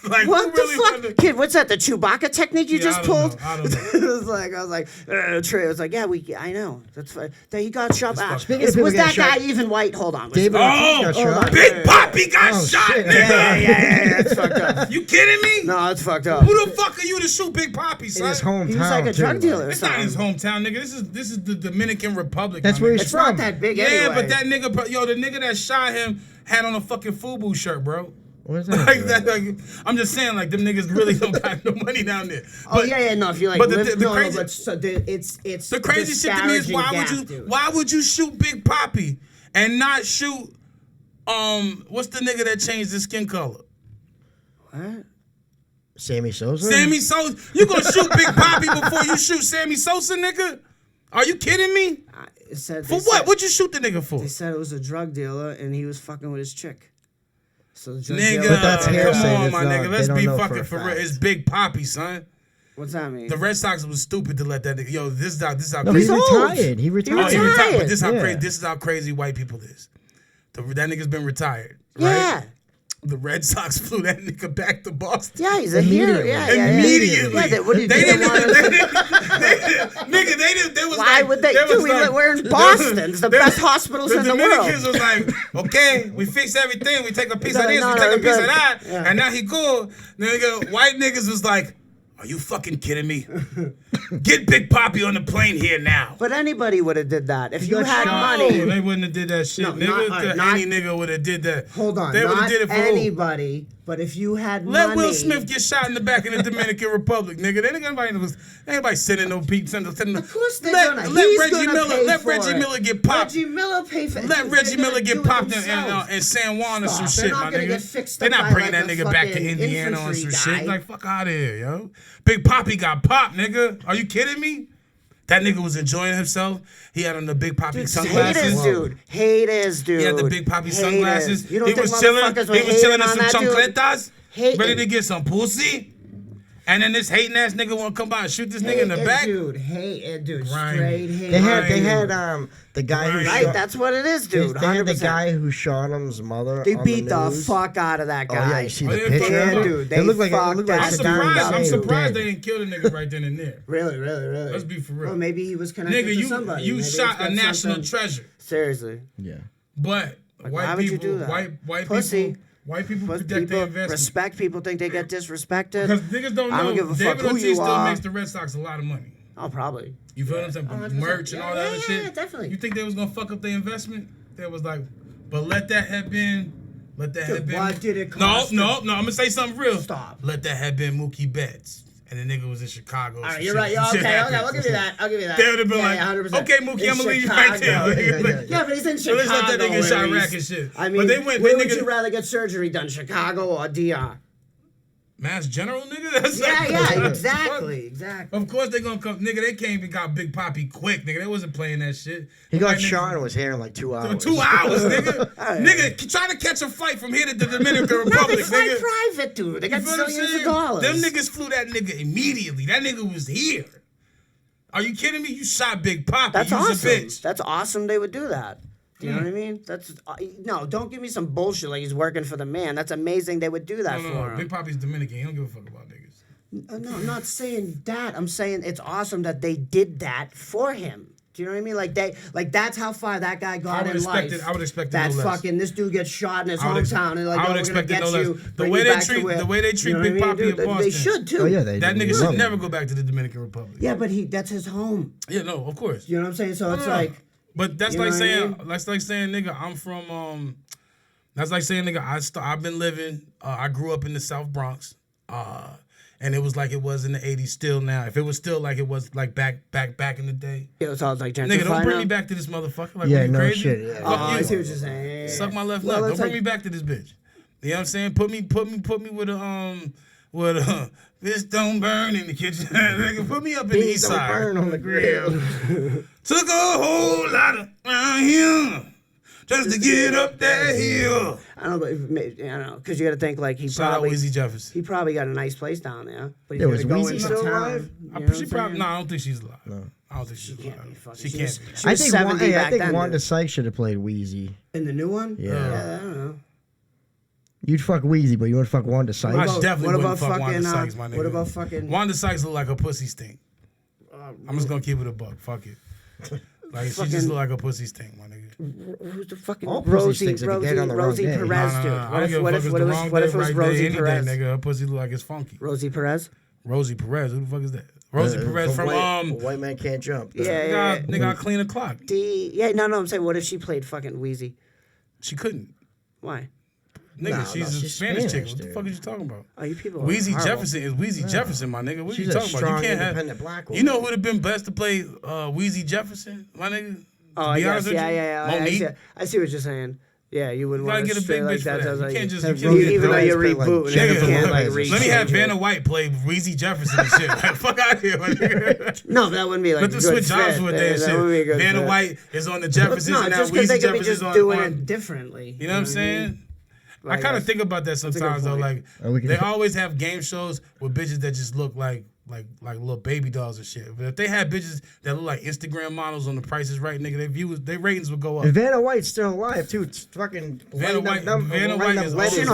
Like,
What
who
the
really won
fuck,
the
kid? What's that? The Chewbacca technique you
Yeah,
just
I don't know.
pulled?
I don't know.
It was like I was like, Trey was like, yeah, I know. That's fine. That he got shot.
fucked up.
Speaking of people
Was that
getting
guy
shot-
even white? Hold on.
David Ortiz got
Oh,
shot.
Big Poppy got
Oh,
shot,
shit.
nigga.
Yeah, that's fucked up.
You kidding me?
No, it's fucked up.
Who the fuck are you to shoot Big Poppy,
In
son?
his hometown.
He was like a drug
too.
dealer or
It's not his
something.
hometown, nigga. This is the Dominican Republic.
That's
my
where
nigga.
he's
It's
from.
not that big
Yeah,
anyway.
but that nigga, the nigga that shot him had on a fucking FUBU shirt, bro.
What is that?
Like that, I'm just saying, like them niggas really don't got no money down there.
Oh yeah, no. If you like,
but the
live, no,
crazy-
but so it's
the crazy shit to me is why would you shoot Big Poppy and not shoot what's the nigga that changed his skin color?
What?
Sammy Sosa?
Sammy Sosa. You gonna shoot Big Poppy before you shoot Sammy Sosa, nigga? Are you kidding me?
It said,
For what? What'd you shoot the nigga for?
They said it was a drug dealer and he was fucking with his chick. So the drug
Nigga,
dealer.
But that's hearsay,
come on,
that's
my
not-
nigga.
they
Let's
don't
be
know for
fucking
a
for real.
fact.
It's Big Poppy, son.
What's that mean?
The Red Sox was stupid to let that nigga. Yo, this is how
No,
crazy.
he
old.
retired. He
Oh,
retired.
he retired. But this how
Yeah.
crazy. This is how crazy white people is. That nigga's been retired. Right?
Yeah.
The Red Sox flew that nigga back to Boston.
Yeah, he's a hero.
Immediately.
Yeah, yeah, yeah.
Immediately.
Yeah, they, what do you
They
do?
didn't even. Nigga, they didn't. They was
Why
like,
would they?
was
Dude, we're in Boston. It's the best hospitals in the
Dominicans
world.
was like, okay, we fix everything. We take a piece
He's
of
like,
this,
no,
we
no,
take a piece of
good.
that,
Yeah.
and now he cool. Nigga, white niggas was like, are you fucking kidding me? Get Big Poppy on the plane here now.
But anybody would have did that if you
got
had
shot.
money.
No, they wouldn't have did that shit,
No,
nigga.
not-
Any nigga would have did that.
Hold on,
They would have
not
did it for who?
anybody. But if you had
Let
money,
Will Smith get shot in the back in the Dominican Republic, nigga. They ain't sending no people. Sending,
Of course they're
let,
gonna.
Let
He's
Reggie
gonna
Miller.
pay
Let
for
Reggie
it.
Miller get popped.
Reggie Miller pay for it.
Let Reggie Miller get popped in San Juan or some
Stop.
shit,
They're not
my
gonna
nigga.
get fixed
They're
up
not
by,
bringing
like,
that
a
nigga back to
fucking
Indiana or some
infantry
shit.
guy.
Like, fuck out of here, yo. Big Poppy got popped, nigga. Are you kidding me? That nigga was enjoying himself. He had on the Big Poppy sunglasses.
Haters, dude. Haters, dude.
He had the Big Poppy
Haters.
sunglasses.
You don't
He
think
was chilling.
motherfuckers were
He was
hating
chilling in
on
some
that dude?
chancletas,
Hating.
ready to get some pussy. And then this hating ass nigga want to come by and shoot this nigga in the back.
Dude, dude, straight hate.
They had the guy who
Right,
shot,
that's what it is, dude.
they had the
100%.
guy who shot him's mother.
They
on
beat the
news.
fuck out of that
Oh
guy.
yeah, you see
Oh,
the
yeah,
picture
fuck
of it?
dude,
It looked like
fucked
the
that
I'm
dude.
surprised.
That
I'm
dude
surprised
dead.
they didn't kill the nigga right then and there.
Really, really, really.
Let's be for real.
Well, maybe he was connected
Nigga,
to somebody.
you
Maybe it's
shot a
got
national
something-
treasure.
Seriously.
Yeah.
But
why
white
would you
people,
do that?
white
Pussy.
people, white people
Plus
protect their
people
investment.
respect people think they get disrespected.
Because niggas don't know.
I don't give a fuck
David
who
Ortiz
you
still
are.
makes the Red Sox a lot of money.
Oh, probably.
You feel what I'm saying?
100%.
Merch and all that other shit.
Yeah, definitely.
You think they was gonna fuck up their investment? They was like, but let that have been. Let that have been.
Why did it cost
No. I'm gonna say something real.
Stop.
Let that have been Mookie Betts. And the nigga was in Chicago.
All right, you're right. Okay, I'll give you that. I'll give you that.
They would have been
Yeah,
like,
100%.
okay, Mookie,
In
I'm gonna leave you right
Chicago.
there.
Yeah, but he's in
So let's
Chicago.
let that nigga shot
Larry.
rack and shit.
I mean,
but they went.
where
They
would
niggas,
you rather get surgery done, Chicago or DR?
Mass General, nigga? That's
Yeah, exactly.
Of course they gonna come, nigga. They came and got Big Papi quick, nigga. They wasn't playing that shit.
He got
Niggas-
Shawn and was here in like 2 hours.
2 hours, nigga. Nigga, try to catch a flight from here to the Dominican
No,
Republic,
they fly
nigga.
private, dude. They got
You feel what I'm
zillions of
saying?
dollars.
Them niggas flew that nigga immediately. That nigga was here. Are you kidding me? You shot Big Papi.
That's
You was
awesome.
a bitch.
That's awesome. They would do that. Do you know what I mean? That's no. Don't give me some bullshit like he's working for the man. That's amazing. They would do that for him.
Big Papi's Dominican. He don't give a fuck about niggas.
No, I'm not saying that. I'm saying it's awesome that they did that for him. Do you know what I mean? Like that's how far that guy got in life.
I would expect it
that
no less.
fucking this dude gets shot in his
I would ex-
hometown and like
I would
we're gonna
expect it
get
no less.
you.
The
bring
way
you
they
back to
treat-
where-
the way they treat
you know
Big
what I mean,
Papi in
dude? They
Boston.
should too.
Oh yeah,
That nigga
love
should
him.
never go back to the Dominican Republic.
Yeah, but that's his home.
Yeah, no, of course.
You know what I'm saying? So it's
No.
like.
But that's
You know
like
what I
saying,
mean?
that's like saying, nigga, I'm from, that's like saying, nigga, I've been living, I grew up in the South Bronx, and it was like it was in the 80s still now. If it was still like it was like back in the day.
Yeah, it's all like gentrified
Nigga, don't bring
now.
me back to this motherfucker. Like,
Yeah,
what, you
no
crazy?
shit, yeah.
Fuck
Oh, I
you.
see what you're saying.
Suck my left
Well,
nut. Don't
it's
bring
like-
me back to this bitch. You know what I'm saying? Put me with a bitch don't burn in the kitchen. Nigga, put me up in the east
Don't
side.
burn on the grill.
Took a whole lot of around here just to get up that hill.
I don't know, but I don't know, because you got to think like he
Shout out
probably
Weezy Jefferson.
he probably got a nice place down there. But
Yeah,
he's
was
gotta go
Weezy
into
still
town,
alive?
you know what
She
I'm
probably
saying?
no. I don't think she's alive.
No.
I don't think she's
Can't be
alive.
fucking-
She
she
can't
was-
be.
she
I
was
think
70
I
back
think
then,
Wanda
dude.
Sykes should have played Wheezy.
In the new one?
Yeah.
I don't know.
You'd fuck Wheezy, but you would fuck Wanda Sykes.
I
about-
definitely
what
wouldn't
about
fuck Wanda
fucking,
Sykes, my nigga.
what about fucking-
Wanda Sykes look like a pussy stink. I'm just gonna keep it a buck. Fuck it. Like she just
Fucking-
look like a pussy stink, my nigga.
Who's the fucking
All pussy
Rosie
stinks if you get it on the wrong day.
Perez,
Nah,
dude?
I
What
don't
if
give a
what
fuck
if
it's
what
the
if
wrong
what
day,
if it was
right
Rosie
day, any day,
Perez?
nigga. Her pussy look like it's funky.
Rosie Perez?
Rosie Perez, who the fuck is that? Rosie Perez from
White Man Can't Jump.
Yeah.
nigga, I clean a clock.
No, I'm saying what if she played fucking Wheezy?
She couldn't.
Why?
Nigga,
No,
she's a
she's
Spanish chick.
Spanish,
What the
dude.
fuck are you talking about?
Oh, you people are
Wheezy
horrible.
Jefferson is Wheezy Jefferson, my nigga. What are
She's
you
a
talking about?
strong,
You can't have.
independent black
You
woman.
know who would have been best to play Wheezy Jefferson, my nigga?
Oh,
To
I
be
guess.
honest with you?
Yeah.
Monique?
I see what you're saying. Yeah, you wouldn't
You gotta
want
get
to
a
stay
big
like
bitch
that.
for that.
Sounds
You
like-
can't just-
even though you're
Lopez play like
rebooting,
Jennifer
you can't like
Lopez.
Let me have
rechange it.
Vanna White play Wheezy Jefferson and shit. Like, fuck out here, my nigga.
No, that wouldn't be like
Let
a
them
good
switch jobs
fit.
for a day and
That would be a
shit.
good
Vanna
fit.
White is on the Jeffersons
No,
and now
just because
Wheezy
they could be
Jefferson's
just
on.
doing
on-
it differently.
You know what I'm saying? I
Like,
kind of
that's-
think about that
a good
sometimes though.
point.
Like
Oh, we can-
they always have game shows with bitches that just look like little baby dolls and shit. But if they had bitches that look like Instagram models on The Price is Right, nigga, their ratings would go up.
And Vanna White's still alive too. It's fucking
Vanna White is
She
old
don't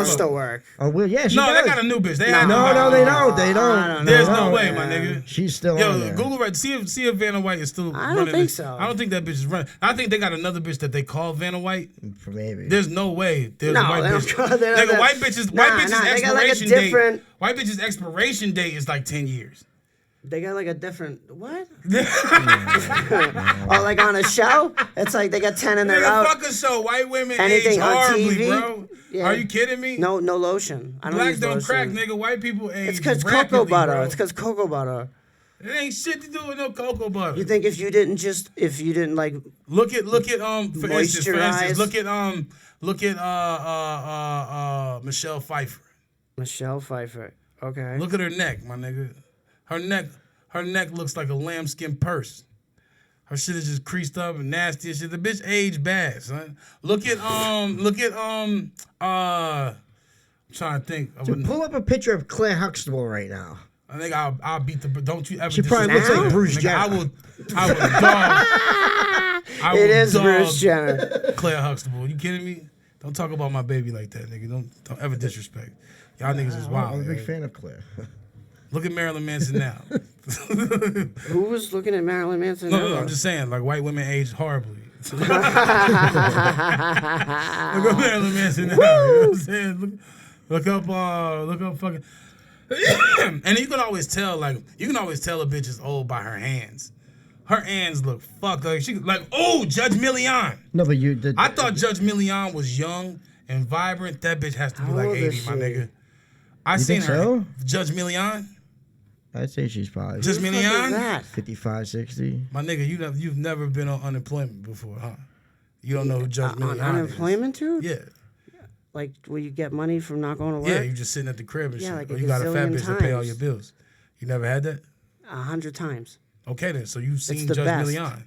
as
still
fuck.
work.
Oh well, yeah, she
No,
does.
they got a new bitch. They had
No, they don't. They
I
don't.
don't
There's
know,
no way,
man.
my nigga.
She's still on
Yo,
there.
Google right. See if Vanna White is still.
I don't
running
think
this.
so.
I don't think that bitch is running. I think they got another bitch that they call Vanna White.
Maybe.
There's no way. There's
No,
a white
they don't
bitch.
call- they don't-
Nigga, white bitches.
Nah,
White bitches
they got like a
expiration
different-
date. White bitches expiration date is like 10 years.
They got like a different what? Oh, like on a show? It's like they got 10 in their
Nigga,
out.
fuck a show. White women
Anything
age
on
horribly,
TV?
bro.
Yeah.
Are you kidding me?
No lotion. I don't
Blacks
use
don't
lotion.
crack, nigga. White people age
It's because
rapidly,
cocoa butter.
bro.
It's because cocoa butter.
It ain't shit to do with no cocoa butter.
You think if you didn't like
Look at for
Moisturize.
instance, look at Michelle Pfeiffer.
Michelle Pfeiffer. Okay.
Look at her neck, my nigga. Her neck looks like a lambskin purse. Her shit is just creased up and nasty and shit. The bitch aged bad, son. Look at I'm trying to think.
Dude, pull up a picture of Claire Huxtable right now.
I think I'll beat the. Don't you ever?
She probably looks
disrespect
like
her.
Bruce
Nigga,
Jenner.
I would dog. I
It
would
is
dog
Bruce Jenner.
Claire Huxtable. You kidding me? Don't talk about my baby like that, nigga. Don't ever disrespect. Y'all niggas is wild.
I'm a big
man.
fan of Claire.
Look at Marilyn Manson now.
Who was looking at Marilyn Manson?
No, I'm just saying, like white women age horribly. Look at Marilyn Manson now. You know what I'm saying? Look up fucking. And you can always tell a bitch is old by her hands. Her hands look fucked. Judge Million.
No, but
I thought Judge Million was young and vibrant. That bitch has to be
How
like
old
80,
is
my
she?
nigga. I
You
seen
think
her.
so?
Judge Million.
I'd say she's probably
Judge
Who the fuck
Million.
is that?
55, 60.
My nigga, you've never been on unemployment before, huh? You don't know who Judge
On
Million is.
unemployment, dude?
Yeah.
Like, will you get money from not going to work?
Yeah, you just sitting at the crib and
Yeah,
shit.
like
Or
a
you got a fat
gazillion
bitch to pay all
times.
your bills. You never had that?
100 times.
Okay then, so you've seen
the
Judge
best.
Million.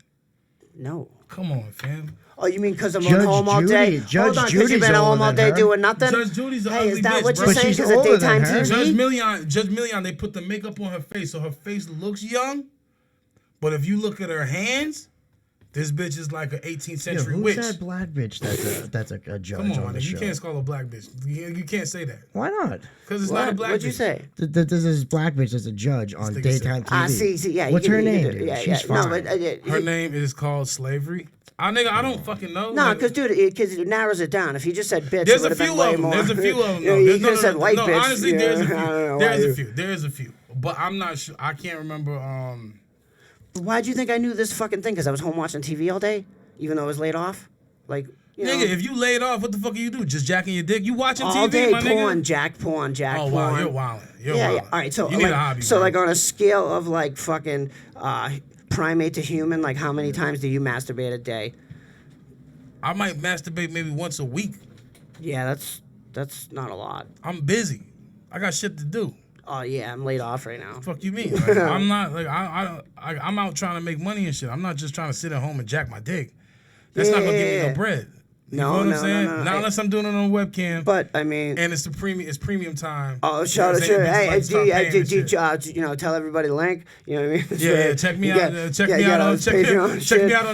No.
Come on, fam.
Oh, you mean because I'm
Judge
on home all day?
Judy- Judge
Hold on, because
Judy's
you've been
older
home all
than
day
her.
doing nothing?
Judge Judy's an
Hey,
ugly
is that
bitch,
what
bro.
you're
But
saying?
she's
Because of
older than
daytime
her.
TV?
Judge Million, they put the makeup on her face so her face looks young. But if you look at her hands, this bitch is like an 18th
Yeah,
century
who's
witch.
that black bitch that's a judge
Come
on
on,
the
you
show?
can't call her a black bitch. You can't say that.
Why not?
Because it's not a black
What'd
bitch.
you say?
There's this black bitch that's a judge on
nigga
daytime TV.
Ah, see, yeah.
What's
you
her
can- you
name,
can do-
dude?
Yeah,
She's
yeah.
fine.
No, but
Her name is called Slavery. Nigga, I don't fucking know.
No,
Like,
because dude, it narrows it down. If he just said bitch,
there's
it
a
would have been
few
way
of them.
more.
There's a few of them.
You know,
though.
you
There's-
could have said white bitch.
Honestly,
Yeah,
there's a
I don't know
few.
why you-
There's a few. But I'm not sure. I can't remember.
Why'd you think I knew this fucking thing? Because I was home watching TV all day, even though I was laid off. Like, you know,
Nigga, if you laid off, what the fuck you do? Just jacking your dick? You watching
all
TV,
day
my
porn,
nigga?
jack porn.
Oh wow, you're wildin'. You're
Yeah,
wildin'.
yeah. All right, so
you need
like,
a hobby.
so
bro.
like on a scale of like fucking primate to human, like how many times do you masturbate a day?
I might masturbate maybe once a week.
Yeah, that's not a lot.
I'm busy. I got shit to do.
Oh yeah, I'm laid off right now.
Fuck you mean? Like, I'm not like I'm out trying to make money and shit. I'm not just trying to sit at home and jack my dick. That's not gonna give me
Yeah.
no bread. You
No,
know what
no,
I'm saying?
no.
Not unless I'm doing it on webcam.
But I mean,
and it's premium time.
oh,
You
shout
know
out
what I'm saying?
to
Bitches
hey,
like to start paying and shit.
you know, tell everybody the link. You know what I mean?
Yeah, check me out. Check me out on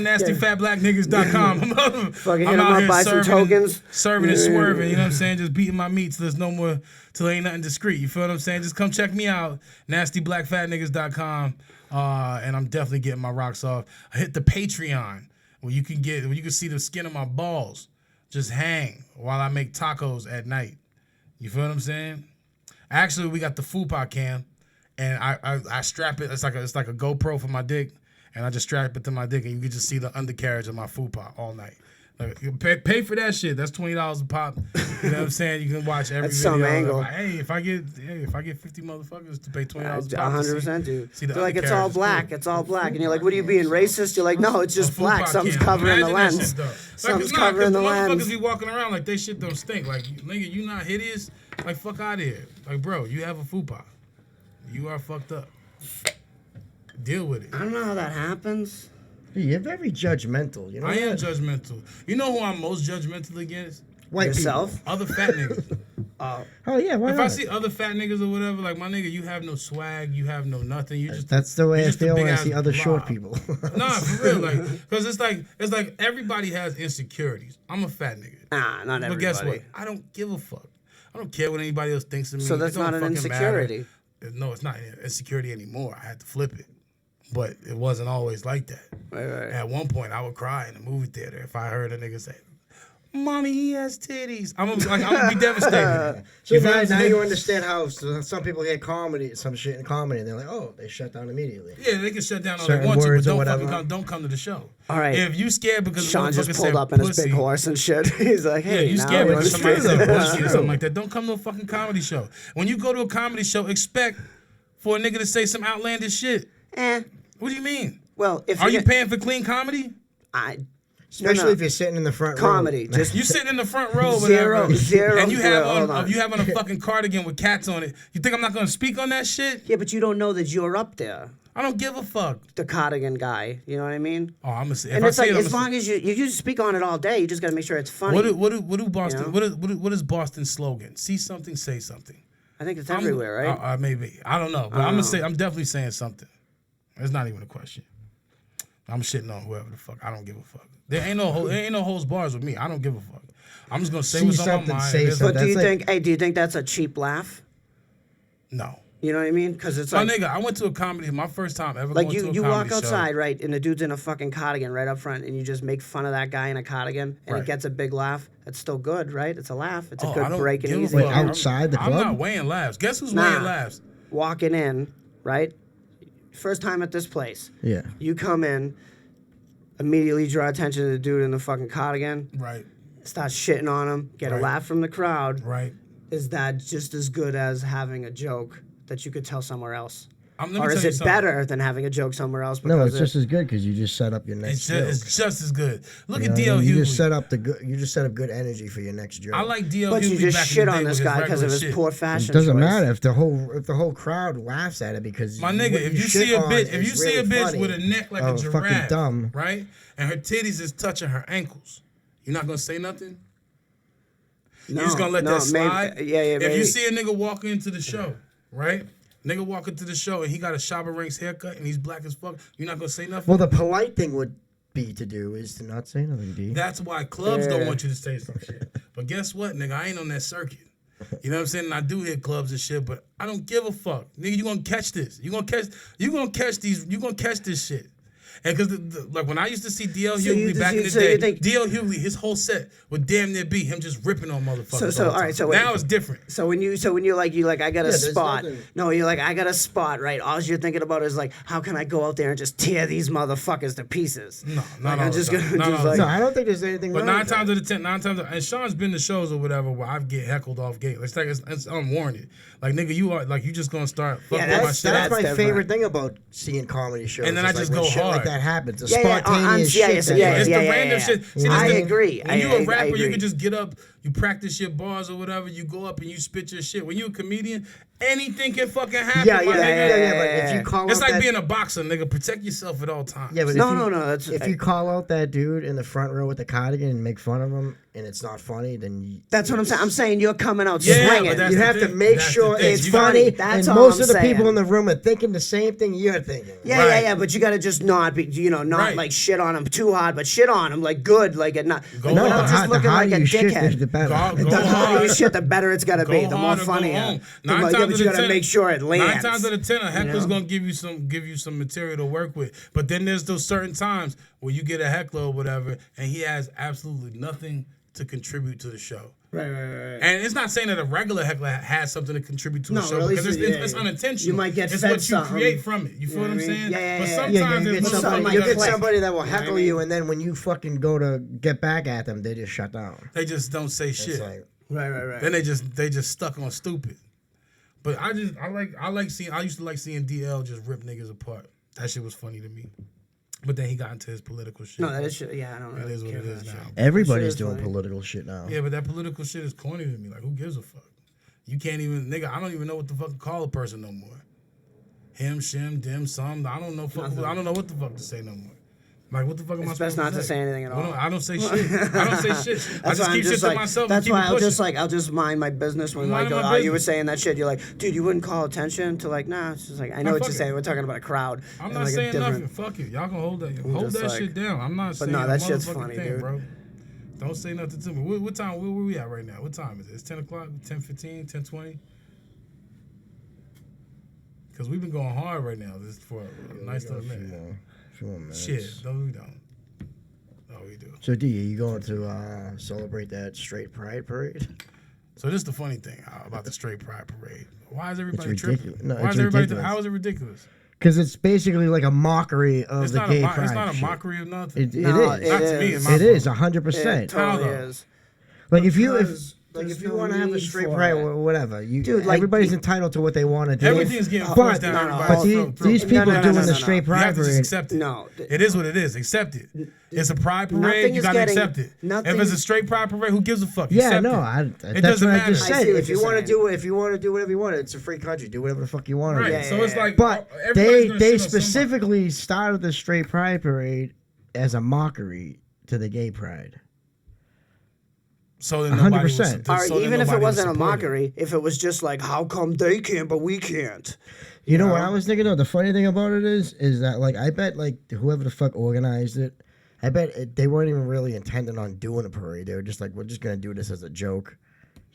nastyfatblackniggas.com.
Fucking hit
I'm
him
out
up,
here
buy some tokens.
serving and swerving. You know what I'm saying? Just beating my meat till there's no more, till there ain't nothing discreet. You feel what I'm saying? Just come check me out, nastyblackfatniggas.com. And I'm definitely getting my rocks off. I hit the Patreon where you can see the skin of my balls just hang while I make tacos at night. You feel what I'm saying? Actually, we got the Fupa cam, and I strap it. It's like a GoPro for my dick, and I just strap it to my dick, and you can just see the undercarriage of my Fupa all night. Like, you pay for that shit. That's $20 a pop. You know what I'm saying? You can watch every
That's
video.
some angle.
Like, hey, if I get 50 motherfuckers to pay $20 a pop,
100%, dude.
see the
They're like, it's all
undercarriage,
black.
cool.
It's all black. And you're like, what are you being racist? You're like, no, it's just
A
black.
Fupa
Something's
cam.
covering the
Imagine that
lens.
shit, though.
Something's
Nah,
covering the
motherfuckers
lens.
be walking around like they shit don't stink. Like, nigga, you not hideous? Like, fuck out of here. Like, bro, you have a fupa. You are fucked up. Deal with it.
I don't know how that happens.
You're very judgmental. You know
I am
that?
judgmental. You know who I'm most judgmental against?
White
Yourself?
people.
Other fat niggas.
Oh yeah, why
If
not?
I see other fat niggas or whatever, like, my nigga, you have no swag, you have no nothing. You just
That's the way
you
I
just a
feel when I
big-ass
see other short
blob.
people.
Nah, for real, like, cause it's like everybody has insecurities. I'm a fat nigga.
Nah, not
But
everybody.
guess what? I don't give a fuck. I don't care what anybody else thinks of me.
So that's
It don't
not an
fucking
insecurity.
matter. No, it's not insecurity anymore. I had to flip it. But it wasn't always like that.
Right.
At one point, I would cry in the movie theater if I heard a nigga say, "Mommy, he has titties." I'm gonna be devastated.
So
feel what I'm
now
saying?
you understand how some people hear comedy, some shit in comedy, and they're like, oh, they shut down immediately.
Yeah, they can shut down all
Certain
they want to, but
words or
don't
whatever.
fucking don't come to the show.
All right.
If you scared because
Shawn
the
just
motherfucker
pulled
said
up in his
pussy,
big horse and shit. He's like,
yeah,
hey,
you
now
scared
we
because somebody
understand.
said pussy or something like that. Don't come to a fucking comedy show. When you go to a comedy show, expect for a nigga to say some outlandish shit. What do you mean?
Well, if
Are you
get-
paying for clean comedy?
Especially if you're sitting in the front
comedy,
row.
just
You sitting in the front row,
Zero,
whatever, and you have
hold on.
you having a fucking cardigan with cats on it. You think I'm not gonna speak on that shit?
yeah, but you don't know that you're up there,
I don't give a fuck.
the cardigan guy. You know what I mean?
Oh, I'm gonna say. If
And
I
it's
say
like
it, I'm
as
gonna
long as you just speak on it all day, you just gotta make sure it's funny.
what do Boston?
You know?
What is Boston's slogan? See something, say something.
I think it's everywhere, right?
Maybe I don't know, but I'm gonna say I'm definitely saying something. It's not even a question. I'm shitting on whoever the fuck. I don't give a fuck. There ain't no holds bars with me. I don't give a fuck. I'm just gonna say
See
what's on my
something,
mind.
say
There's-
something.
But do you
That's like-
think? Hey, do you think that's a cheap laugh?
No.
You know what I mean? Because it's
My
like,
nigga, I went to a comedy. My first time ever
like
going to a
you
comedy
walk outside,
show.
right, and the dude's in a fucking cardigan right up front, and you just make fun of that guy in a cardigan, and
Right.
it gets a big laugh. It's still good, right? It's a laugh. It's a
I
good
don't
break and
give a
easy.
Wait,
fuck.
outside the
I'm
club?
not weighing laughs. Guess who's
Nah.
weighing laughs?
Walking in, right? First time at this place.
Yeah.
You come in, immediately draw attention to the dude in the fucking cardigan,
Right,
start shitting on him, get a
Right.
laugh from the crowd.
right.
Is that just as good as having a joke that you could tell somewhere else?
Let me
Or
tell
is
you
it
something.
better than having a joke somewhere else?
No,
because
it's just as good because you just set up your next joke.
It's just as good. Look
You
at
know what I
D.L.
mean? You
Hughley.
just set up you just set up good energy for your next joke.
I like D.L.
But
Hughley
you just
back
shit
in the day
on
with
this
his
guy because of
regular
his
shit.
poor fashion
It doesn't
choice.
matter if the whole crowd laughs at it because
My nigga,
what
if you
shit
see a
on
bitch, if
is
you see a
really
bitch
funny.
with a neck like a
Oh, fucking
giraffe,
dumb.
right, and her titties is touching her ankles, you're not gonna say nothing.
No,
You're just gonna let that slide.
Maybe, yeah,
If
maybe.
you see a nigga walk into the show, right? Nigga walk into the show and he got a Shabba Ranks haircut and he's black as fuck. You're not gonna say nothing.
Well, the polite thing would be to do is to not say nothing, D.
That's why clubs don't want you to say some shit. But guess what, nigga? I ain't on that circuit. You know what I'm saying? And I do hit clubs and shit, but I don't give a fuck. Nigga, you gonna catch this. You gonna catch this shit. And because like when I used to see D.L. Hughley back in the day, D.L. Hughley, his whole set would damn near be him just ripping on motherfuckers.
So, all right, so wait.
now it's different.
So when you're like I got a
there's
spot.
nothing-
No, you're like I got a spot, right? All you're thinking about is like, how can I go out there and just tear these motherfuckers to pieces?
No,
like,
not
I'm
all
just
the
gonna
time. Not
just
all the
like.
No, I don't think there's anything
But
wrong
nine
with
times
that.
out of 10, and Shawn's been to shows or whatever where I get heckled off gate. It's like it's unwarranted. Like nigga, you just gonna start fucking
Yeah,
my
That's
shit.
my
different.
favorite thing about seeing comedy shows.
And then
is
I just
like when
go
shit
hard.
like that happens. The
Yeah, yeah,
spontaneous shit.
yeah,
that
yeah,
like-
It's
yeah,
the
yeah,
random
yeah.
shit. See,
I
this is
agree.
When you a rapper, you
agree.
can just get up, you practice your bars or whatever, you go up and you spit your shit. When you a comedian, anything can fucking happen,
Yeah,
my
yeah,
nigga.
yeah. But if you call
It's
out
like
that,
being a boxer, nigga. Protect yourself at all times.
yeah, but
No, that's
if you call out that dude in the front row with the cardigan and make fun of him, and it's not funny, then
That's what I'm saying. I'm saying you're coming out
Yeah,
swinging.
but that's
you
the
have to
thing.
make
That's the
sure
thing.
it's
You gotta-
funny.
That's
and
all
most
I'm
of the people
saying.
in the room are thinking the same thing you're thinking.
Yeah,
Right.
yeah, but you gotta just not be, not
Right.
like shit on him too hard, but shit on him like good, like it not.
Go
Like,
No,
we're
hard.
not just
the
looking like
harder
a
you shit,
dickhead.
the better.
Go
The harder
hard.
you shit, the better it's gotta be.
Go
The more
hard or go
funnier.
home.
The more, yeah, but you gotta make sure it lands.
9 times out of 10, a heckler's
You know?
gonna give you some material to work with. But then there's those certain times where you get a heckler or whatever, and he has absolutely nothing to contribute to the show.
Right.
And it's not saying that a regular heckler has something to contribute to
No,
a show
or at
because
least
it's
yeah.
unintentional.
You might get
it's
fed
what you
something.
create from it. You feel
know
what I'm
what I mean?
saying?
Yeah,
But
yeah,
sometimes
Yeah, you
it's
get
motherfuckers
something
somebody, you
like
get
click.
somebody that will
You know what I
heckle
mean?
you, and then when you fucking go to get back at them, they just shut down.
they just don't say
It's
shit.
like,
Right.
Then they just stuck on stupid. But I used to like seeing DL just rip niggas apart. That shit was funny to me. But then he got into his political shit.
No, that is shit. Yeah, I don't know.
That is what it is now.
everybody's
Shit is
doing
funny.
political shit now.
Yeah, but that political shit is corny to me. Like, who gives a fuck? You can't even, nigga, I don't even know what the fuck to call a person no more. Him, shim, dim, some. I don't know what the fuck to say no more. Like, what the fuck am I
It's
supposed
best not
to
to say anything at all.
I don't say shit. I don't say shit. I
That's
just
why
keep
I'm
shit
just
to
like.
myself
That's
and
why
keep it pushing.
I'll just mind my business when
Minding
like
my
you were
business.
saying that shit. You're like, dude, you wouldn't call attention to like, nah. It's just like I know
Nah,
what
fuck
you're
it.
saying. We're talking about a crowd.
I'm
and,
not
like, a
saying
different-
nothing. Fuck it. Y'all can hold that
just
shit down. I'm not saying
no,
a
that shit's
motherfucking
funny,
thing,
dude.
bro. Don't say nothing to me. What time? Where we at right now? What time is it? It's 10 o'clock, 10:15, 10:20? Because we've been going hard right now. This is for a nice little minute.
Few more minutes.
Shit, no, we don't. No, we do.
So, D, are you going to celebrate that straight pride parade?
So this is the funny thing about the straight pride parade. Why is everybody
It's
tripping?
ridiculous. No,
Why
it's
is everybody?
ridiculous.
How is it ridiculous?
Because it's basically like a mockery of
It's
the
not
gay
a
pride.
it's not a
shit.
mockery of nothing.
It
No,
is.
Not to me, in my
It is
book.
100%.
It totally
How though?
is.
Like if you
Because
if
there's
you
no
want to have a
need
straight
for
pride,
it.
whatever, you
Dude, like,
everybody's entitled to what they want to do.
Everything's getting
But-
forced down
no, no,
everybody's
But
throat.
these people
No, no,
doing
no,
the
no.
straight
You have
pride
to just
parade.
accept it.
No.
It is what it is. Accept it. It's a pride parade.
Nothing
You
is
gotta
getting-
accept it.
nothing-
If it's a straight pride parade, who gives a fuck?
Yeah,
Accept
no,
it.
that's
doesn't
what I
matter.
just
I
said.
see what
If you
you're
want to
saying.
do whatever you want, it's a free country. Do whatever the fuck you want.
Right.
Yeah,
So
yeah,
it's
yeah.
like,
But
everybody's gonna
they
shit on somebody.
specifically started the straight pride parade as a mockery to the gay pride.
So then nobody was
100%.
All right,
so then
even if it
nobody
wasn't a
supported it.
mockery, if it was just like, how come they can but we can't?
You know what I was thinking of? The funny thing about it is that like I bet like whoever the fuck organized it, I bet they weren't even really intending on doing a parade. They were just like, we're just gonna do this as a joke,